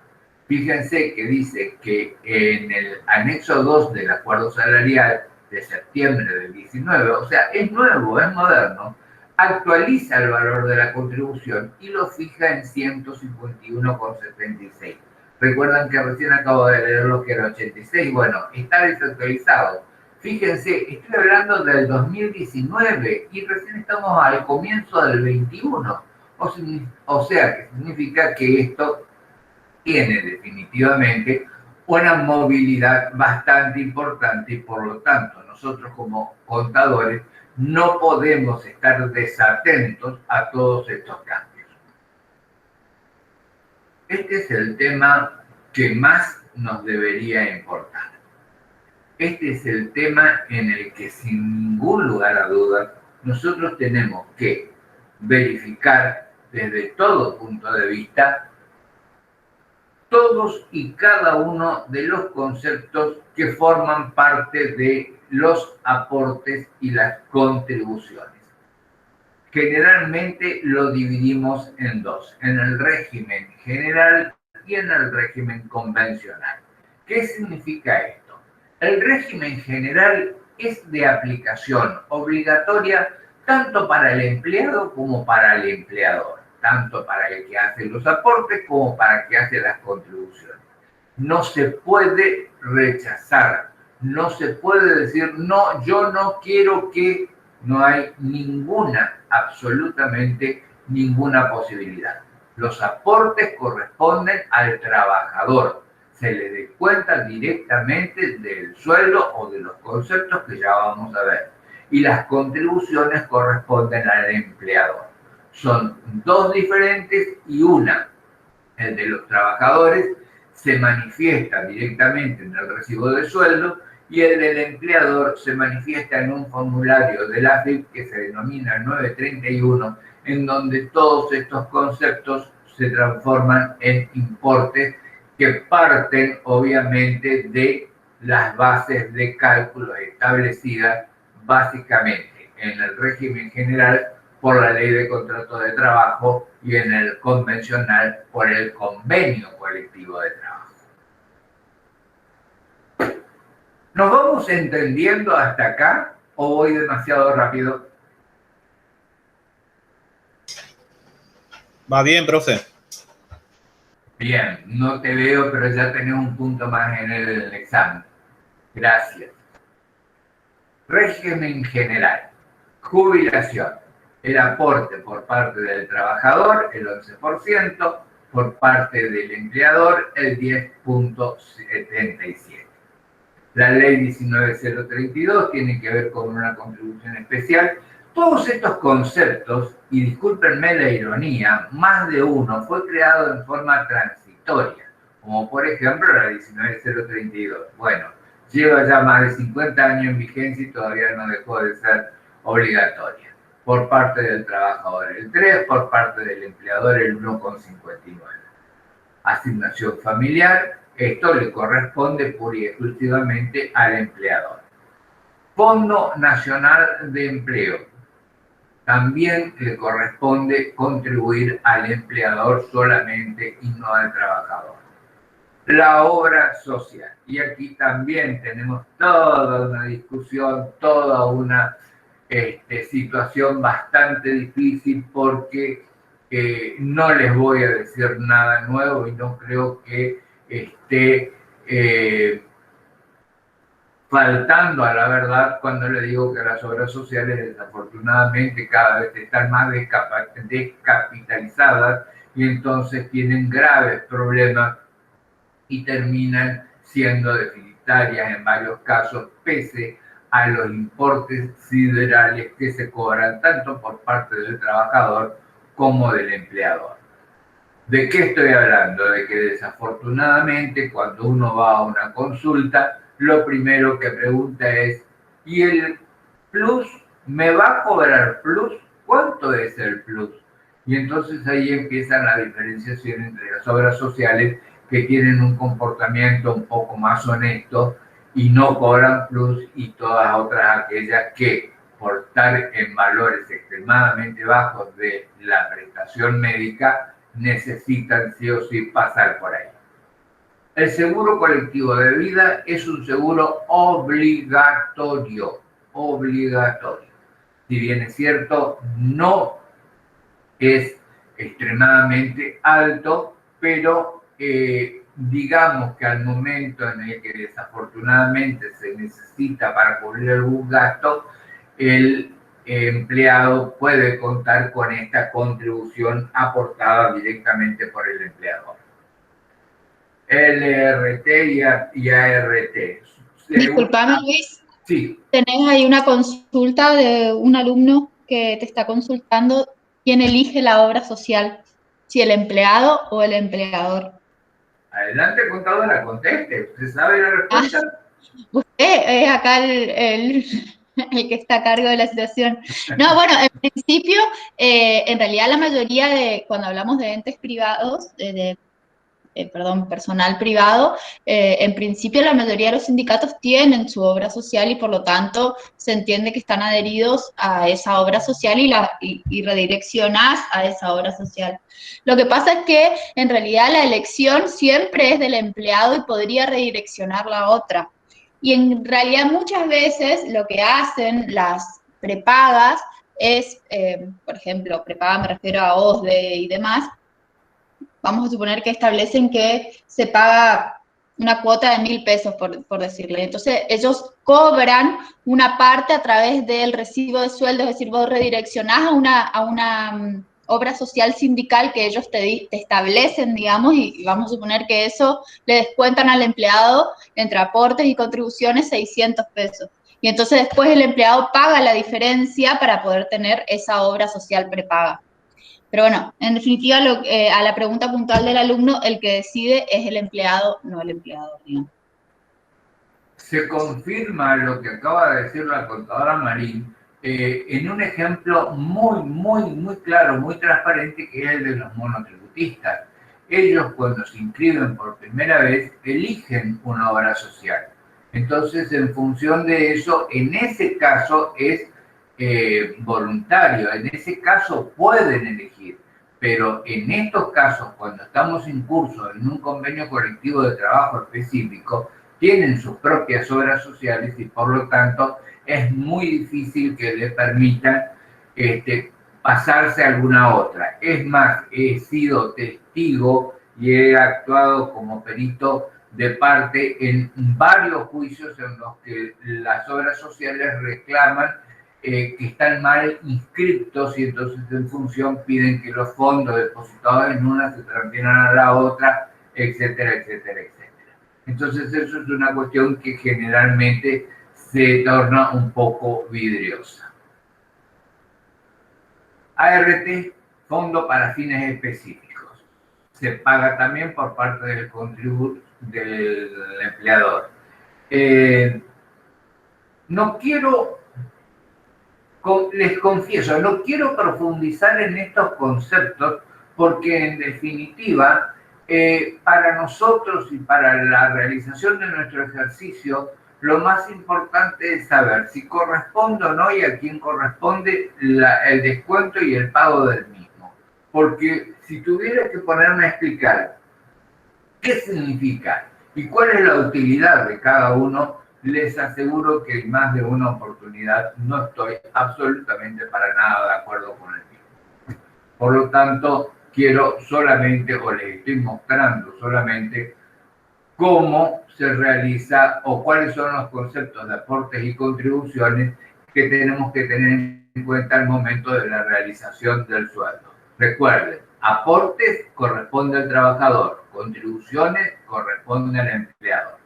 Speaker 1: Fíjense que dice que en el anexo 2 del acuerdo salarial de septiembre del 19, o sea, es nuevo, es moderno, actualiza el valor de la contribución y lo fija en 151,76. Recuerdan que recién acabo de leer lo que era 86, bueno, está desactualizado. Fíjense, estoy hablando del 2019 y recién estamos al comienzo del 21. O sea, que significa que esto tiene definitivamente una movilidad bastante importante y por lo tanto nosotros como contadores no podemos estar desatentos a todos estos cambios. Este es el tema que más nos debería importar. Este es el tema en el que sin ningún lugar a dudas nosotros tenemos que verificar desde todo punto de vista todos y cada uno de los conceptos que forman parte de los aportes y las contribuciones. Generalmente lo dividimos en dos, en el régimen general y en el régimen convencional. ¿Qué significa esto? El régimen general es de aplicación obligatoria tanto para el empleado como para el empleador, tanto para el que hace los aportes como para el que hace las contribuciones. No se puede rechazar, no se puede decir, no, yo no quiero que, no hay ninguna, absolutamente ninguna posibilidad. Los aportes corresponden al trabajador, se le descuenta directamente del sueldo o de los conceptos que ya vamos a ver. Y las contribuciones corresponden al empleador. Son dos diferentes y una, el de los trabajadores, se manifiesta directamente en el recibo de sueldo y el del empleador se manifiesta en un formulario de la AFIP que se denomina 931, en donde todos estos conceptos se transforman en importes que parten obviamente de las bases de cálculo establecidas básicamente en el régimen general por la ley de contrato de trabajo y en el convencional por el convenio colectivo de trabajo. ¿Nos vamos entendiendo hasta acá o voy demasiado rápido?
Speaker 5: Va bien, profe.
Speaker 1: Bien, no te veo, pero ya tenés un punto más en el examen. Gracias. Régimen general. Jubilación. El aporte por parte del trabajador, el 11%, por parte del empleador, el 10.77. La ley 19.032 tiene que ver con una contribución especial. Todos estos conceptos, y discúlpenme la ironía, más de uno fue creado en forma transitoria, como por ejemplo la 19.032. Bueno, lleva ya más de 50 años en vigencia y todavía no dejó de ser obligatoria. Por parte del trabajador el 3, por parte del empleador el 1,59. Asignación familiar, esto le corresponde pura y exclusivamente al empleador. Fondo Nacional de Empleo, también le corresponde contribuir al empleador solamente y no al trabajador. La obra social, y aquí también tenemos toda una discusión, toda una situación bastante difícil porque no les voy a decir nada nuevo y no creo que esté faltando a la verdad cuando le digo que las obras sociales desafortunadamente cada vez están más descapitalizadas y entonces tienen graves problemas y terminan siendo deficitarias en varios casos pese a los importes siderales que se cobran tanto por parte del trabajador como del empleador. ¿De qué estoy hablando? De que desafortunadamente cuando uno va a una consulta, lo primero que pregunta es, ¿y el plus? ¿Me va a cobrar plus? ¿Cuánto es el plus? Y entonces ahí empiezan la diferenciación entre las obras sociales que tienen un comportamiento un poco más honesto y no cobran plus, y todas otras aquellas que por estar en valores extremadamente bajos de la prestación médica necesitan sí o sí pasar por ahí. El seguro colectivo de vida es un seguro obligatorio, obligatorio. Si bien es cierto, no es extremadamente alto, pero digamos que al momento en el que desafortunadamente se necesita para cubrir algún gasto, el empleado puede contar con esta contribución aportada directamente por el empleador. LRT y ART.
Speaker 8: Disculpame, Luis.
Speaker 1: Sí.
Speaker 8: Tenés ahí una consulta de un alumno que te está consultando quién elige la obra social, si el empleado o el empleador.
Speaker 1: Adelante, contadora, conteste. ¿Usted sabe la respuesta?
Speaker 8: Usted es acá el que está a cargo de la situación. No, bueno, en principio, en realidad la mayoría de, cuando hablamos de entes privados, personal privado, en principio la mayoría de los sindicatos tienen su obra social y por lo tanto se entiende que están adheridos a esa obra social y redireccionás a esa obra social. Lo que pasa es que en realidad la elección siempre es del empleado y podría redireccionar la otra. Y en realidad muchas veces lo que hacen las prepagas es, por ejemplo, prepaga me refiero a OSDE y demás, vamos a suponer que establecen que se paga una cuota de 1.000 pesos, por decirle. Entonces, ellos cobran una parte a través del recibo de sueldo, es decir, vos redireccionás a una obra social sindical que ellos te establecen, digamos, y vamos a suponer que eso le descuentan al empleado entre aportes y contribuciones 600 pesos. Y entonces después el empleado paga la diferencia para poder tener esa obra social prepaga. Pero bueno, en definitiva, a la pregunta puntual del alumno, el que decide es el empleado, no el empleador, digamos.
Speaker 1: Se confirma lo que acaba de decir la contadora Marín en un ejemplo muy claro, muy transparente, que es el de los monotributistas. Ellos, cuando se inscriben por primera vez, eligen una obra social. Entonces, en función de eso, en ese caso es voluntario, en ese caso pueden elegir, pero en estos casos, cuando estamos incursos en un convenio colectivo de trabajo específico, tienen sus propias obras sociales y por lo tanto es muy difícil que le permitan pasarse a alguna otra. Es más, he sido testigo y he actuado como perito de parte en varios juicios en los que las obras sociales reclaman que están mal inscriptos y entonces en función piden que los fondos depositados en una se transfieran a la otra, etcétera, etcétera, etcétera. Entonces eso es una cuestión que generalmente se torna un poco vidriosa. ART, fondo para fines específicos. Se paga también por parte del empleador. Les confieso, no quiero profundizar en estos conceptos porque en definitiva, para nosotros y para la realización de nuestro ejercicio, lo más importante es saber si corresponde o no y a quién corresponde el descuento y el pago del mismo. Porque si tuviera que ponerme a explicar qué significa y cuál es la utilidad de cada uno, les aseguro que en más de una oportunidad no estoy absolutamente para nada de acuerdo con el mismo. Por lo tanto, quiero solamente, o les estoy mostrando solamente, cómo se realiza o cuáles son los conceptos de aportes y contribuciones que tenemos que tener en cuenta al momento de la realización del sueldo. Recuerden, aportes corresponde al trabajador, contribuciones corresponden al empleador.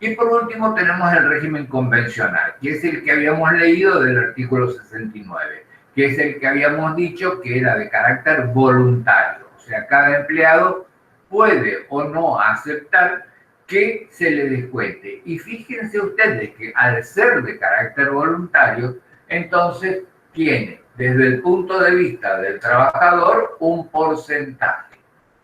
Speaker 1: Y por último tenemos el régimen convencional, que es el que habíamos leído del artículo 69, que es el que habíamos dicho que era de carácter voluntario. O sea, cada empleado puede o no aceptar que se le descuente. Y fíjense ustedes que al ser de carácter voluntario, entonces tiene desde el punto de vista del trabajador un porcentaje,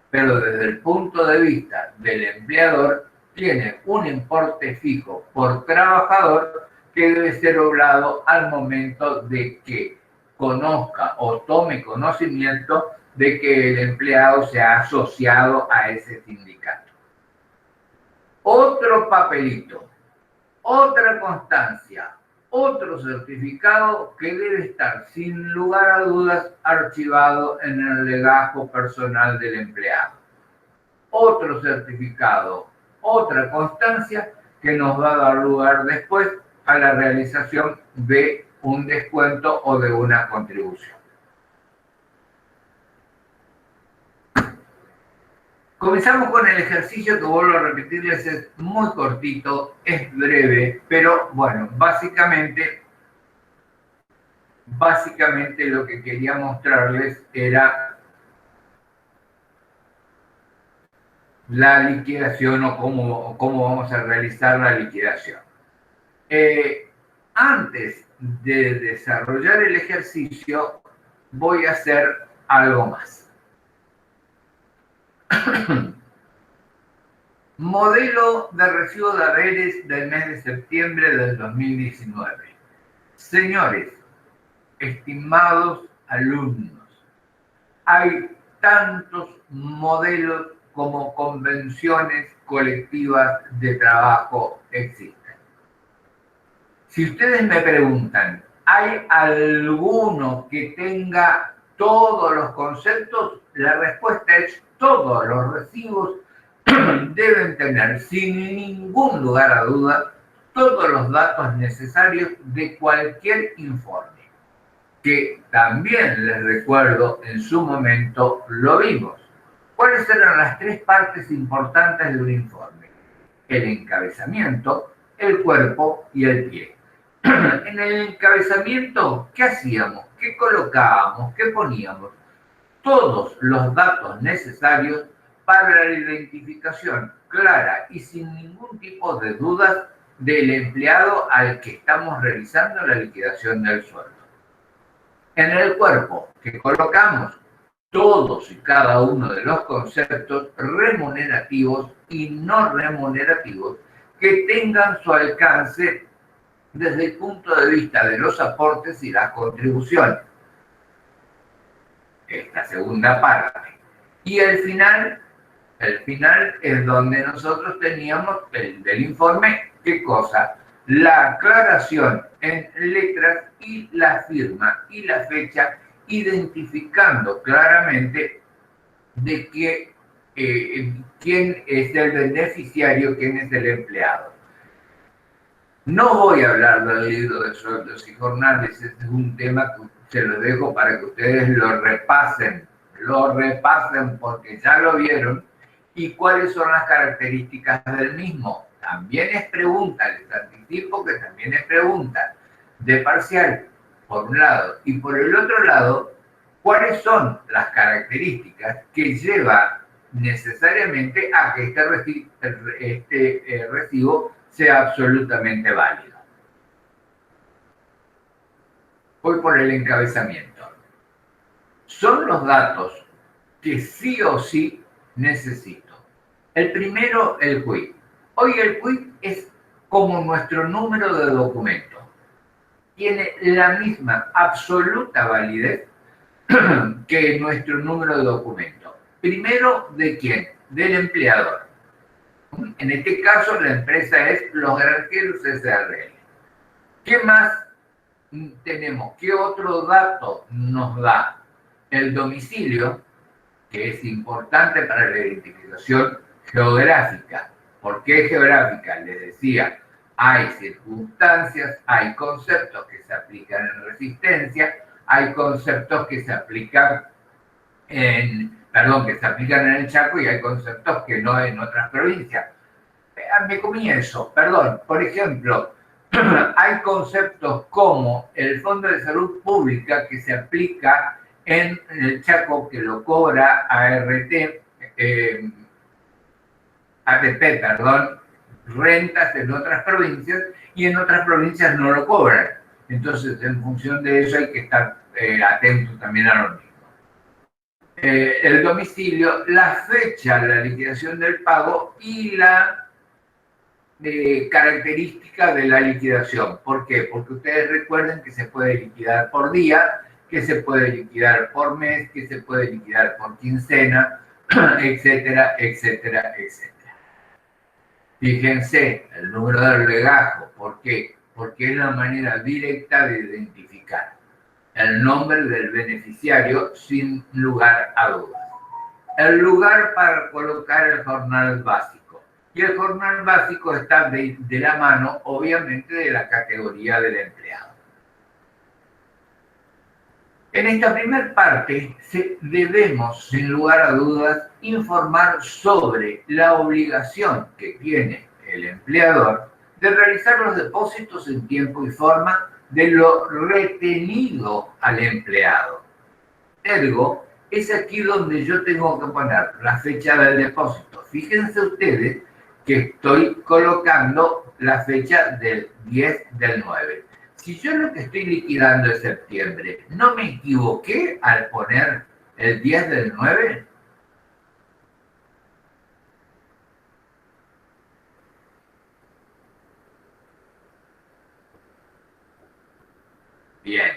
Speaker 1: pero desde el punto de vista del empleador tiene un importe fijo por trabajador que debe ser oblado al momento de que conozca o tome conocimiento de que el empleado se ha asociado a ese sindicato. Otro papelito, otra constancia, otro certificado que debe estar sin lugar a dudas archivado en el legajo personal del empleado. Otro certificado, otra constancia que nos va a dar lugar después a la realización de un descuento o de una contribución. Comenzamos con el ejercicio que vuelvo a repetirles, es muy cortito, es breve, pero bueno, básicamente lo que quería mostrarles era la liquidación o cómo vamos a realizar la liquidación. Antes de desarrollar el ejercicio, voy a hacer algo más. Modelo de recibo de haberes del mes de septiembre del 2019. Señores, estimados alumnos, hay tantos modelos como convenciones colectivas de trabajo existen. Si ustedes me preguntan, ¿hay alguno que tenga todos los conceptos? La respuesta es todos los recibos deben tener, sin ningún lugar a duda, todos los datos necesarios de cualquier informe, que también les recuerdo, en su momento lo vimos. ¿Cuáles eran las tres partes importantes de un informe? El encabezamiento, el cuerpo y el pie. En el encabezamiento, ¿qué hacíamos? ¿Qué colocábamos? ¿Qué poníamos? Todos los datos necesarios para la identificación clara y sin ningún tipo de dudas del empleado al que estamos realizando la liquidación del sueldo. En el cuerpo, que colocamos todos y cada uno de los conceptos remunerativos y no remunerativos que tengan su alcance desde el punto de vista de los aportes y las contribuciones. Esta segunda parte. Y al final, El final es donde nosotros teníamos del informe, ¿qué cosa? La aclaración en letras y la firma y la fecha, identificando claramente de quién es el beneficiario, quién es el empleado. No voy a hablar del libro de sueldos y jornales, este es un tema que se lo dejo para que ustedes lo repasen porque ya lo vieron, y cuáles son las características del mismo. También es pregunta, les anticipo que también es pregunta de parcial, por un lado, y por el otro lado, cuáles son las características que lleva necesariamente a que este recibo sea absolutamente válido. Voy por el encabezamiento. Son los datos que sí o sí necesito. El primero, el quit. Hoy el quit es como nuestro número de documento. Tiene la misma absoluta validez que nuestro número de documento. Primero, ¿de quién? Del empleador. En este caso, la empresa es Los Granjeros SRL. ¿Qué más tenemos? ¿Qué otro dato nos da? El domicilio, que es importante para la identificación geográfica. ¿Por qué geográfica? Les decía, hay circunstancias, hay conceptos que se aplican en resistencia, hay conceptos que se aplican en el Chaco y hay conceptos que no en otras provincias. Me comí eso, perdón. Por ejemplo, hay conceptos como el Fondo de Salud Pública que se aplica en el Chaco, que lo cobra ATP, rentas en otras provincias, y en otras provincias no lo cobran. Entonces, en función de eso hay que estar atentos también a lo mismo. El domicilio, la fecha, la liquidación del pago y la característica de la liquidación. ¿Por qué? Porque ustedes recuerden que se puede liquidar por día, que se puede liquidar por mes, que se puede liquidar por quincena, etcétera, etcétera, etcétera. Fíjense, el número del legajo. ¿Por qué? Porque es la manera directa de identificar el nombre del beneficiario sin lugar a dudas. El lugar para colocar el jornal básico. Y el jornal básico está de la mano, obviamente, de la categoría del empleado. En esta primera parte debemos, sin lugar a dudas, informar sobre la obligación que tiene el empleador de realizar los depósitos en tiempo y forma de lo retenido al empleado. Ergo, es aquí donde yo tengo que poner la fecha del depósito. Fíjense ustedes que estoy colocando la fecha del 10 del 9. Si yo lo que estoy liquidando es septiembre, ¿no me equivoqué al poner el 10 del 9? Bien,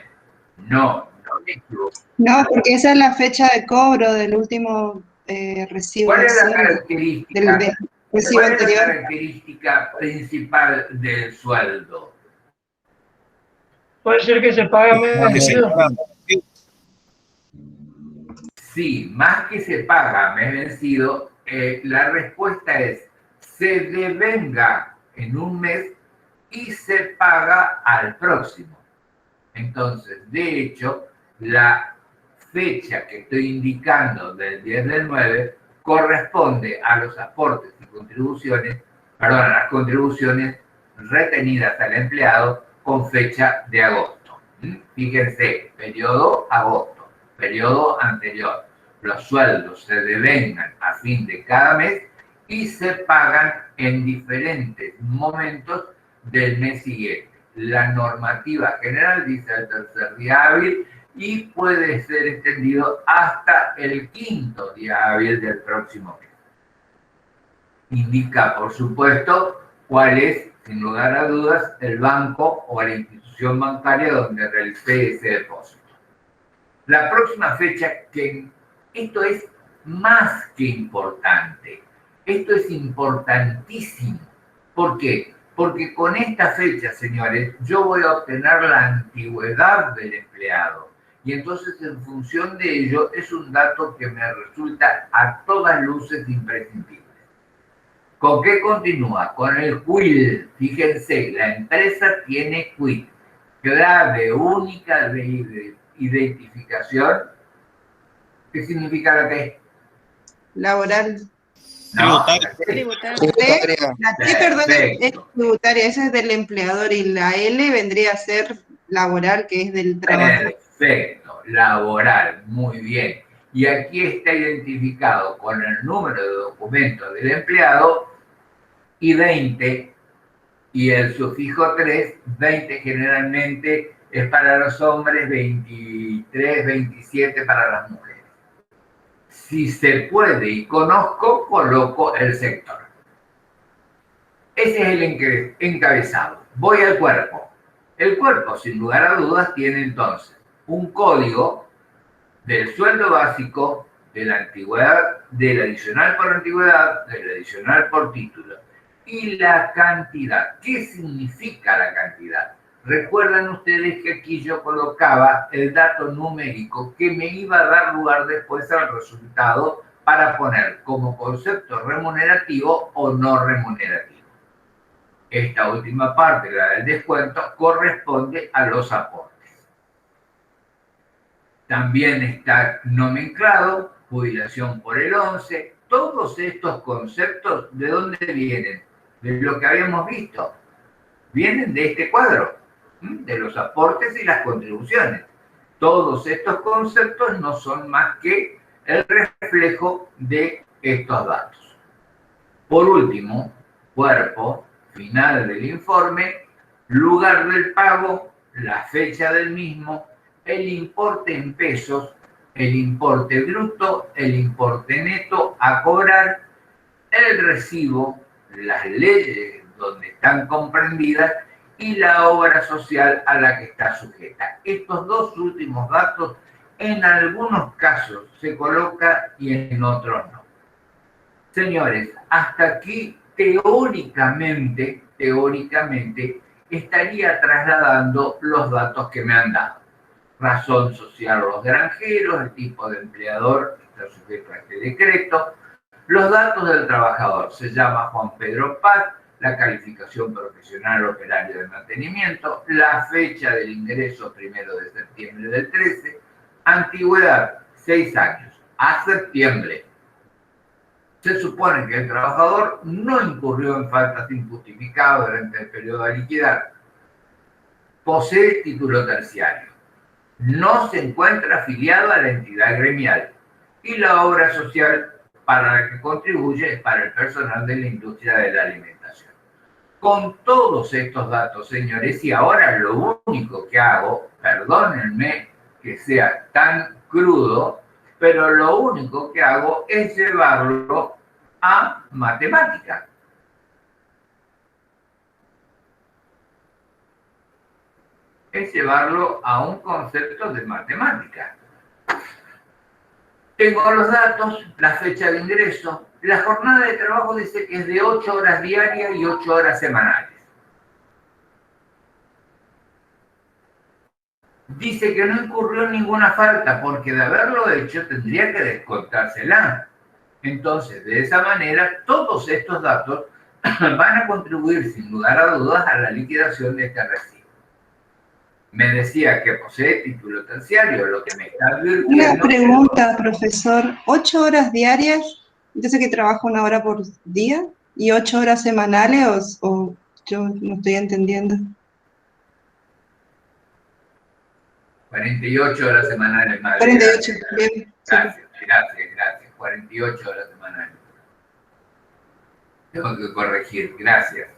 Speaker 1: no me equivoqué.
Speaker 7: No, porque esa es la fecha de cobro del último recibo.
Speaker 1: ¿Cuál es la
Speaker 7: del
Speaker 1: característica?
Speaker 7: recibo
Speaker 1: ¿Cuál es
Speaker 7: anterior?
Speaker 1: la característica principal del sueldo?
Speaker 3: Puede ser que se pague mes vencido.
Speaker 1: Sí, más que se paga mes vencido, la respuesta es se devenga en un mes y se paga al próximo. Entonces, de hecho, la fecha que estoy indicando del 10 del 9 corresponde a los aportes y contribuciones, perdón, a las contribuciones retenidas al empleado con fecha de agosto. Fíjense, periodo agosto, periodo anterior. Los sueldos se devengan a fin de cada mes y se pagan en diferentes momentos del mes siguiente. La normativa general dice el tercer día hábil y puede ser extendido hasta el quinto día hábil del próximo mes. Indica, por supuesto, cuál es, sin lugar a dudas, el banco o la institución bancaria donde realicé ese depósito. La próxima fecha, que esto es más que importante. Esto es importantísimo. ¿Por qué? Porque con esta fecha, señores, yo voy a obtener la antigüedad del empleado. Y entonces, en función de ello, es un dato que me resulta a todas luces imprescindible. ¿Con qué continúa? Con el QUIL. Fíjense, la empresa tiene QUIL, clave única de identificación. ¿Qué significa la T?
Speaker 7: Laboral.
Speaker 1: No,
Speaker 2: Tributaria.
Speaker 7: La T, perdón, es
Speaker 1: perfecto.
Speaker 7: tributaria, esa es del empleador, y la L vendría a ser laboral, que es del trabajador.
Speaker 1: Perfecto, laboral, muy bien. Y aquí está identificado con el número de documento del empleado y 20, y el sufijo 3, 20 generalmente es para los hombres, 23, 27 para las mujeres. Si se puede y conozco, coloco el sector. Ese es el encabezado. Voy al cuerpo. El cuerpo, sin lugar a dudas, tiene entonces un código del sueldo básico, de la antigüedad, del adicional por antigüedad, del adicional por título. Y la cantidad. ¿Qué significa la cantidad? Recuerdan ustedes que aquí yo colocaba el dato numérico que me iba a dar lugar después al resultado para poner como concepto remunerativo o no remunerativo. Esta última parte, la del descuento, corresponde a los aportes. También está nomenclado, jubilación por el 11. Todos estos conceptos, ¿de dónde vienen? De lo que habíamos visto. Vienen de este cuadro, de los aportes y las contribuciones. Todos estos conceptos no son más que el reflejo de estos datos. Por último, cuerpo, final del informe, lugar del pago, la fecha del mismo, el importe en pesos, el importe bruto, el importe neto a cobrar, el recibo, las leyes donde están comprendidas y la obra social a la que está sujeta. Estos dos últimos datos en algunos casos se coloca y en otros no. Señores, hasta aquí teóricamente estaría trasladando los datos que me han dado. Razón social los granjeros, el tipo de empleador está sujeto a este decreto, los datos del trabajador, se llama Juan Pedro Paz, la calificación profesional operario de mantenimiento, la fecha del ingreso 1 de septiembre del 13, antigüedad 6 años, a septiembre. Se supone que el trabajador no incurrió en faltas injustificadas durante el periodo a liquidar, posee título terciario, no se encuentra afiliado a la entidad gremial y la obra social para la que contribuye es para el personal de la industria de la alimentación. Con todos estos datos, señores, y ahora lo único que hago, perdónenme que sea tan crudo, pero lo único que hago es llevarlo a matemática. Es llevarlo a un concepto de matemática. Tengo los datos, la fecha de ingreso. La jornada de trabajo dice que es de 8 horas diarias y 8 horas semanales. Dice que no incurrió en ninguna falta, porque de haberlo hecho tendría que descontársela. Entonces, de esa manera, todos estos datos van a contribuir, sin lugar a dudas, a la liquidación de este recibo. Me decía que posee título terciario, lo que me está advirtiendo...
Speaker 7: Una pregunta, profesor. ¿8 horas diarias? Entonces que trabaja 1 hora por día y 8 horas semanales o yo no estoy entendiendo.
Speaker 1: 48 horas semanales, madre.
Speaker 7: 48, bien.
Speaker 1: Gracias. 48 horas semanales. Tengo que corregir, gracias.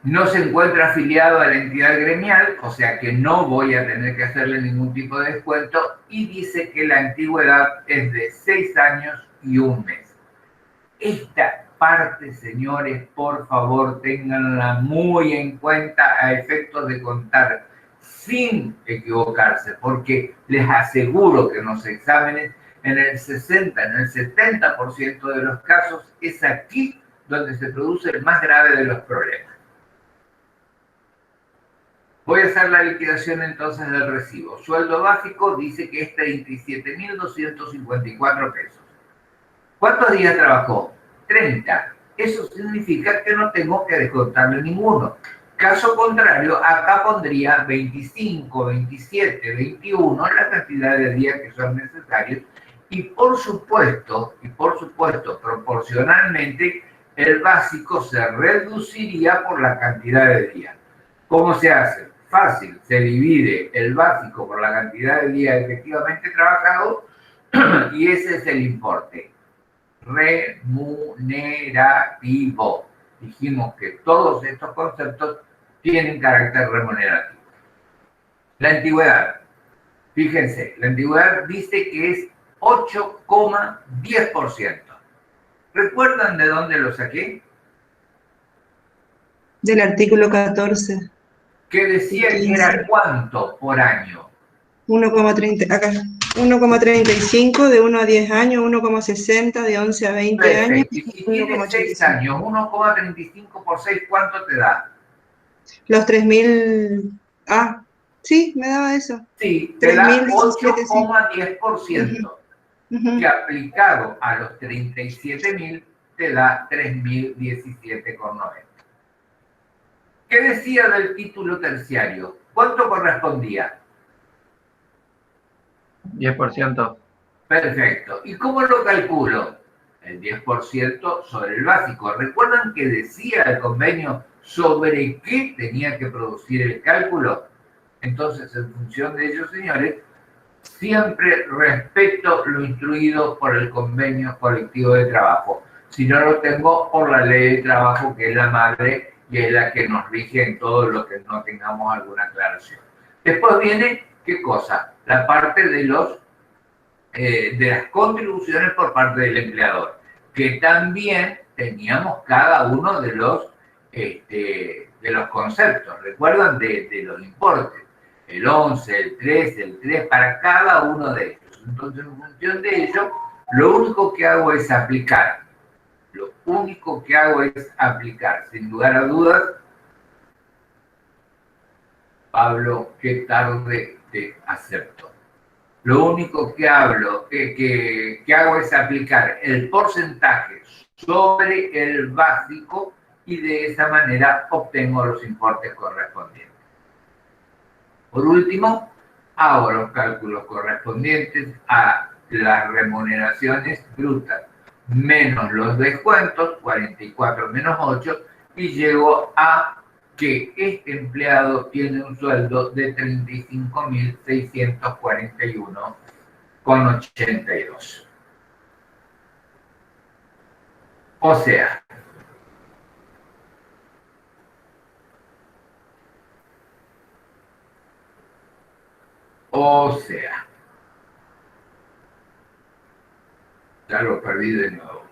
Speaker 1: No se encuentra afiliado a la entidad gremial, o sea que no voy a tener que hacerle ningún tipo de descuento, y dice que la antigüedad es de 6 años y 1 mes. Esta parte, señores, por favor, ténganla muy en cuenta a efectos de contar sin equivocarse, porque les aseguro que en los exámenes, en el 60, en el 70% de los casos, es aquí donde se produce el más grave de los problemas. Voy a hacer la liquidación entonces del recibo. Sueldo básico dice que es 37.254 pesos. ¿Cuántos días trabajó? 30. Eso significa que no tengo que descontarle ninguno. Caso contrario, acá pondría 25, 27, 21, la cantidad de días que son necesarios. Y por supuesto, proporcionalmente, el básico se reduciría por la cantidad de días. ¿Cómo se hace? Fácil, se divide el básico por la cantidad de días efectivamente trabajados y ese es el importe. Remunerativo. Dijimos que todos estos conceptos tienen carácter remunerativo. La antigüedad. Fíjense, la antigüedad dice que es 8,10%. ¿Recuerdan de dónde lo saqué?
Speaker 7: Del artículo 14.
Speaker 1: Que decía que era ¿cuánto por año?
Speaker 7: 1,30, acá. 1,35 de 1 a 10 años, 1,60 de 11 a 20
Speaker 1: Perfecto.
Speaker 7: años.
Speaker 1: Y si tienes 6 años, 1,35 por 6, ¿cuánto te da?
Speaker 7: Los 3.000... Ah, sí, me daba eso.
Speaker 1: Sí, te da
Speaker 7: 3.017,
Speaker 1: 8,10%. Que aplicado a los 37.000 te da 3.017,90. ¿Qué decía del título terciario? ¿Cuánto correspondía?
Speaker 3: 10%.
Speaker 1: Perfecto. ¿Y cómo lo calculo? El 10% sobre el básico. ¿Recuerdan que decía el convenio sobre qué tenía que producir el cálculo? Entonces, en función de ello, señores, siempre respeto lo instruido por el convenio colectivo de trabajo. Si no lo tengo, por la ley de trabajo, que es la madre y es la que nos rige en todo lo que no tengamos alguna aclaración. Después viene, ¿qué cosa? La parte de las contribuciones por parte del empleador, que también teníamos cada uno de los conceptos. ¿Recuerdan? De los importes. El 11, el 3, para cada uno de ellos. Entonces, en función de ello, lo único que hago es aplicar. Lo único que hago es aplicar. Sin lugar a dudas, Pablo, qué tarde te acepto. Lo único que hago es aplicar el porcentaje sobre el básico y de esa manera obtengo los importes correspondientes. Por último, hago los cálculos correspondientes a las remuneraciones brutas menos los descuentos, 44 menos 8, y llego a que este empleado tiene un sueldo de 35.641,82. O sea, ya lo perdí de nuevo.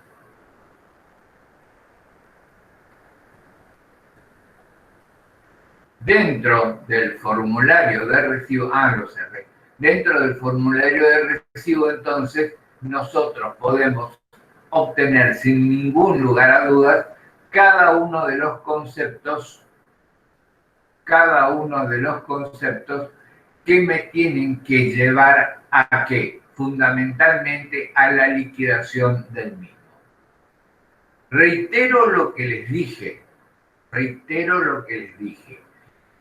Speaker 1: Dentro del formulario de recibo, lo cerré. Dentro del formulario de recibo, entonces, nosotros podemos obtener sin ningún lugar a dudas cada uno de los conceptos que me tienen que llevar a ¿qué? Fundamentalmente a la liquidación del mismo. Reitero lo que les dije.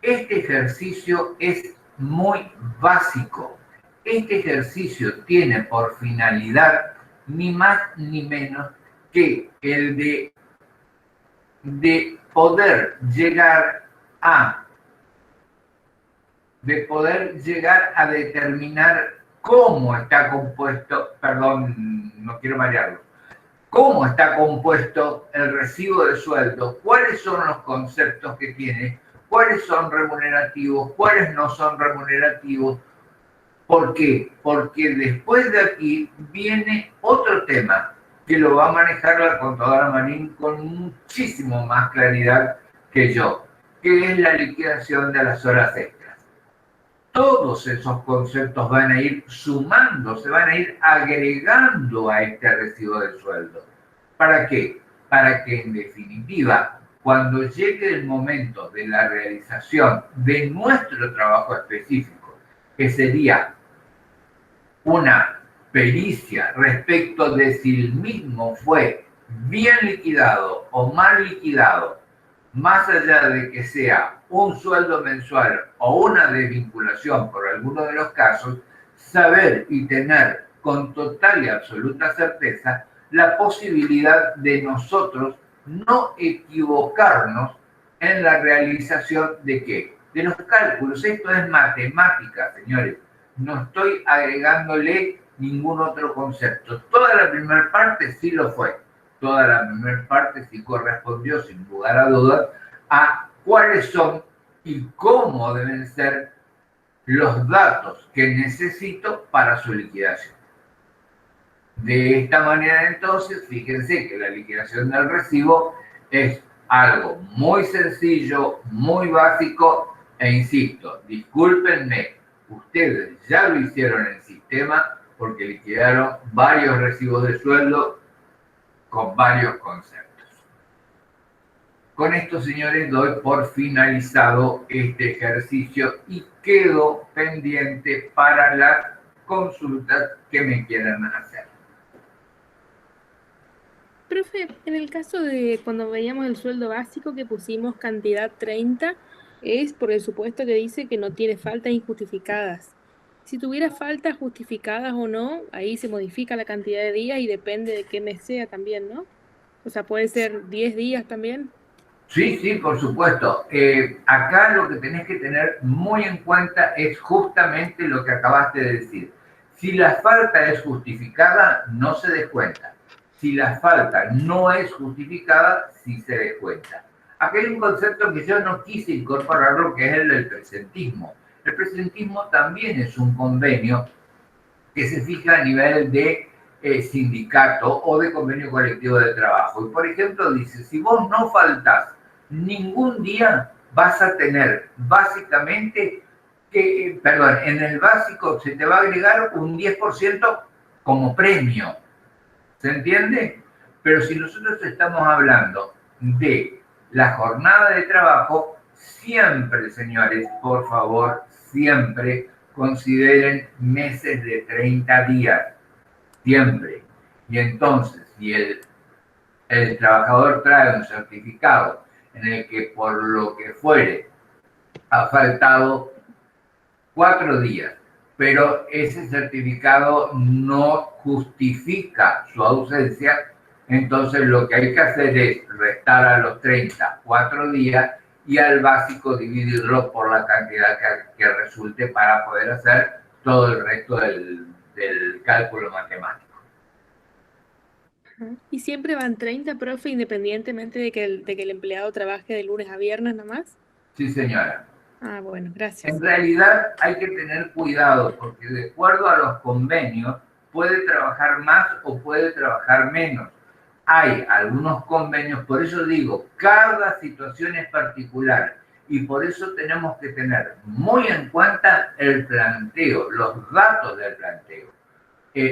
Speaker 1: Este ejercicio es muy básico. Este ejercicio tiene por finalidad ni más ni menos que el de poder llegar a determinar cómo está compuesto, perdón, no quiero marearlo, cómo está compuesto el recibo de sueldo, cuáles son los conceptos que tiene, cuáles son remunerativos, cuáles no son remunerativos. ¿Por qué? Porque después de aquí viene otro tema que lo va a manejar la contadora Marín con muchísimo más claridad que yo, que es la liquidación de las horas extras. Todos esos conceptos van a ir sumando, se van a ir agregando a este recibo de sueldo. ¿Para qué? Para que en definitiva, cuando llegue el momento de la realización de nuestro trabajo específico, que sería una pericia respecto de si el mismo fue bien liquidado o mal liquidado, más allá de que sea un sueldo mensual o una desvinculación por alguno de los casos, saber y tener con total y absoluta certeza la posibilidad de nosotros no equivocarnos en la realización de ¿qué? De los cálculos. Esto es matemática, señores. No estoy agregándole ningún otro concepto. Toda la primera parte sí lo fue. Toda la primera parte sí correspondió, sin lugar a dudas, a cuáles son y cómo deben ser los datos que necesito para su liquidación. De esta manera, entonces, fíjense que la liquidación del recibo es algo muy sencillo, muy básico, e insisto, discúlpenme, ustedes ya lo hicieron en el sistema porque liquidaron varios recibos de sueldo con varios conceptos. Con esto, señores, doy por finalizado este ejercicio y quedo pendiente para las consultas que me quieran hacer.
Speaker 2: Profe, en el caso de cuando veíamos el sueldo básico que pusimos cantidad 30, es por el supuesto que dice que no tiene faltas injustificadas. Si tuviera faltas justificadas o no, ahí se modifica la cantidad de días y depende de qué mes sea también, ¿no? O sea, puede ser 10 días también.
Speaker 1: Sí, sí, por supuesto. Acá lo que tenés que tener muy en cuenta es justamente lo que acabaste de decir. Si la falta es justificada, no se descuenta. Si la falta no es justificada, sí se descuenta. Acá hay un concepto que yo no quise incorporarlo, que es el del presentismo. El presentismo también es un convenio que se fija a nivel de sindicato o de convenio colectivo de trabajo. Y por ejemplo dice, si vos no faltás ningún día, vas a tener básicamente, en el básico se te va a agregar un 10% como premio. ¿Se entiende? Pero si nosotros estamos hablando de la jornada de trabajo, siempre, señores, por favor, siempre consideren meses de 30 días. Siempre. Y entonces, si el trabajador trae un certificado en el que por lo que fuere ha faltado 4 días, pero ese certificado no justifica su ausencia, entonces lo que hay que hacer es restar a los 30 4 días y al básico dividirlo por la cantidad que resulte para poder hacer todo el resto del cálculo matemático.
Speaker 2: ¿Y siempre van 30, profe, independientemente de que el empleado trabaje de lunes a viernes nomás?
Speaker 1: Sí, señora.
Speaker 2: Ah, bueno, gracias.
Speaker 1: En realidad hay que tener cuidado porque de acuerdo a los convenios puede trabajar más o puede trabajar menos. Hay algunos convenios, por eso digo, cada situación es particular y por eso tenemos que tener muy en cuenta el planteo, los datos del planteo.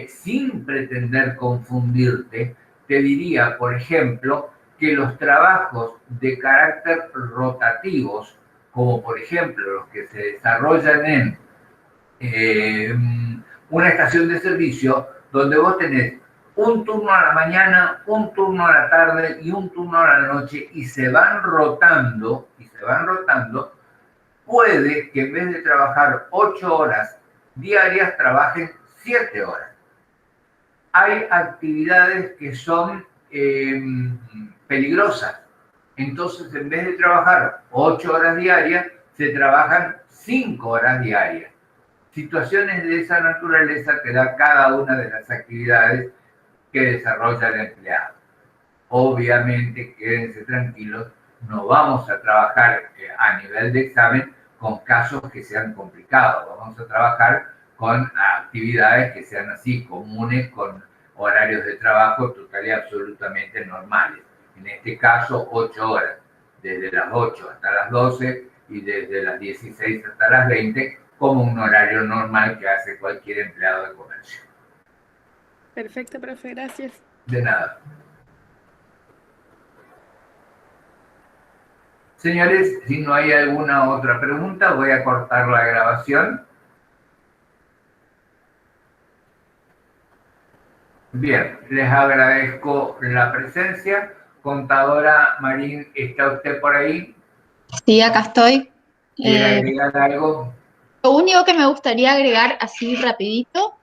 Speaker 1: Sin pretender confundirte, te diría, por ejemplo, que los trabajos de carácter rotativos, como por ejemplo los que se desarrollan en una estación de servicio, donde vos tenés un turno a la mañana, un turno a la tarde y un turno a la noche, y se van rotando, puede que en vez de trabajar 8 horas diarias, trabajen 7 horas. Hay actividades que son peligrosas. Entonces, en vez de trabajar 8 horas diarias, se trabajan 5 horas diarias. Situaciones de esa naturaleza que da cada una de las actividades que desarrolla el empleado. Obviamente, quédense tranquilos, no vamos a trabajar a nivel de examen con casos que sean complicados. Vamos a trabajar con actividades que sean así, comunes, horarios de trabajo total y absolutamente normales. En este caso, 8 horas, desde las 8 hasta las 12 y desde las 16 hasta las 20, como un horario normal que hace cualquier empleado de comercio.
Speaker 2: Perfecto, profe, gracias.
Speaker 1: De nada. Señores, si no hay alguna otra pregunta, voy a cortar la grabación. Bien, les agradezco la presencia. Contadora Marín, ¿está usted por ahí?
Speaker 8: Sí, acá estoy.
Speaker 1: ¿Quiere agregar algo?
Speaker 8: Lo único que me gustaría agregar así rapidito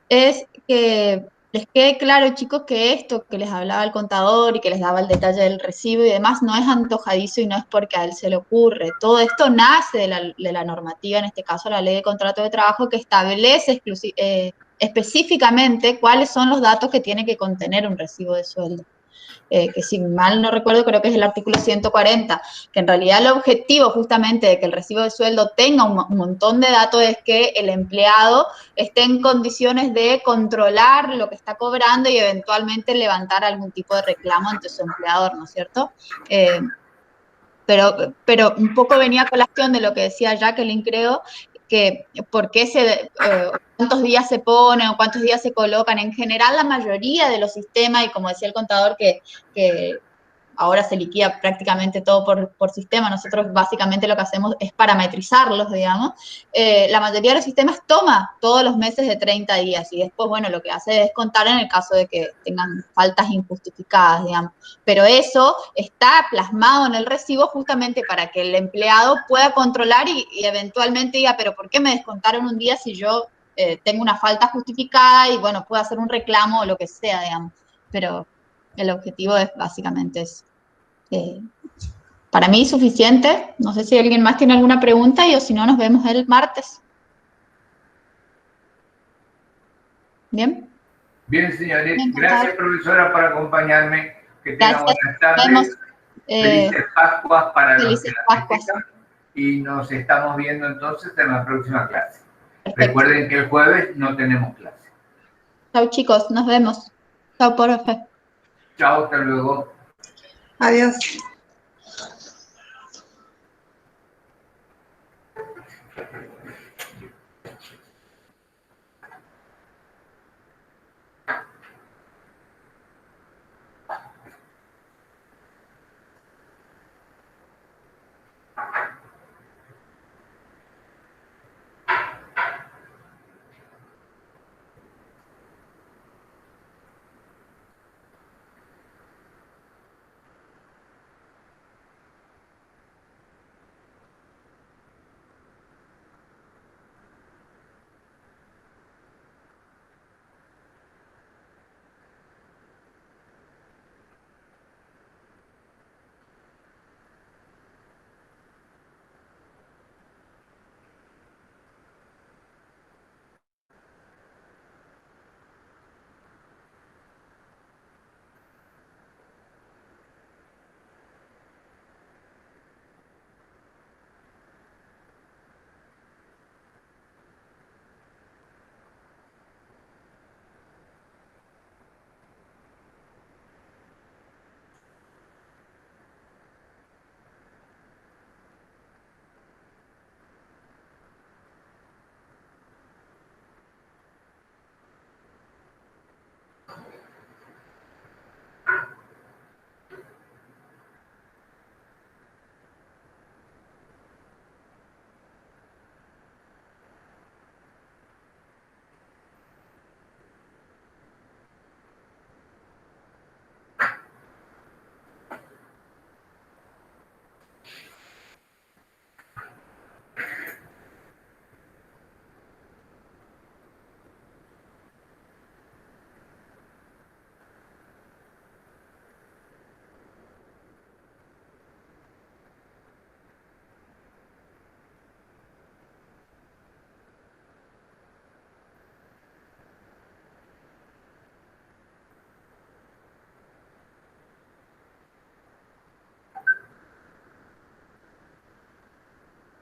Speaker 8: es que les quede claro, chicos, que esto que les hablaba el contador y que les daba el detalle del recibo y demás no es antojadizo y no es porque a él se le ocurre. Todo esto nace de la normativa, en este caso la Ley de Contrato de Trabajo, que establece específicamente cuáles son los datos que tiene que contener un recibo de sueldo. Que si mal no recuerdo, creo que es el artículo 140, que en realidad el objetivo justamente de que el recibo de sueldo tenga un montón de datos es que el empleado esté en condiciones de controlar lo que está cobrando y eventualmente levantar algún tipo de reclamo ante su empleador, ¿no es cierto? Pero un poco venía a colación de lo que decía Jacqueline, creo, que por qué cuántos días se ponen o cuántos días se colocan. En general, la mayoría de los sistemas, y como decía el contador, que ahora se liquida prácticamente todo por sistema, nosotros básicamente lo que hacemos es parametrizarlos, digamos. La mayoría de los sistemas toma todos los meses de 30 días y después, bueno, lo que hace es contar en el caso de que tengan faltas injustificadas, digamos. Pero eso está plasmado en el recibo justamente para que el empleado pueda controlar y eventualmente diga, pero ¿por qué me descontaron un día si yo tengo una falta justificada y, bueno, puedo hacer un reclamo o lo que sea, digamos? Pero el objetivo es básicamente eso. Para mí suficiente. No sé si alguien más tiene alguna pregunta y o si no, nos vemos el martes. ¿Bien?
Speaker 1: Bien, señores.
Speaker 8: Bien,
Speaker 1: Gracias, profesora, por acompañarme. Que tengan buenas tardes. Felices Pascuas para los que las festejan. Y nos estamos viendo entonces en la próxima clase. Perfecto. Recuerden que el jueves no tenemos clase.
Speaker 8: Chao, chicos. Nos vemos. Chao, profe.
Speaker 1: Chao, hasta luego.
Speaker 7: Adiós.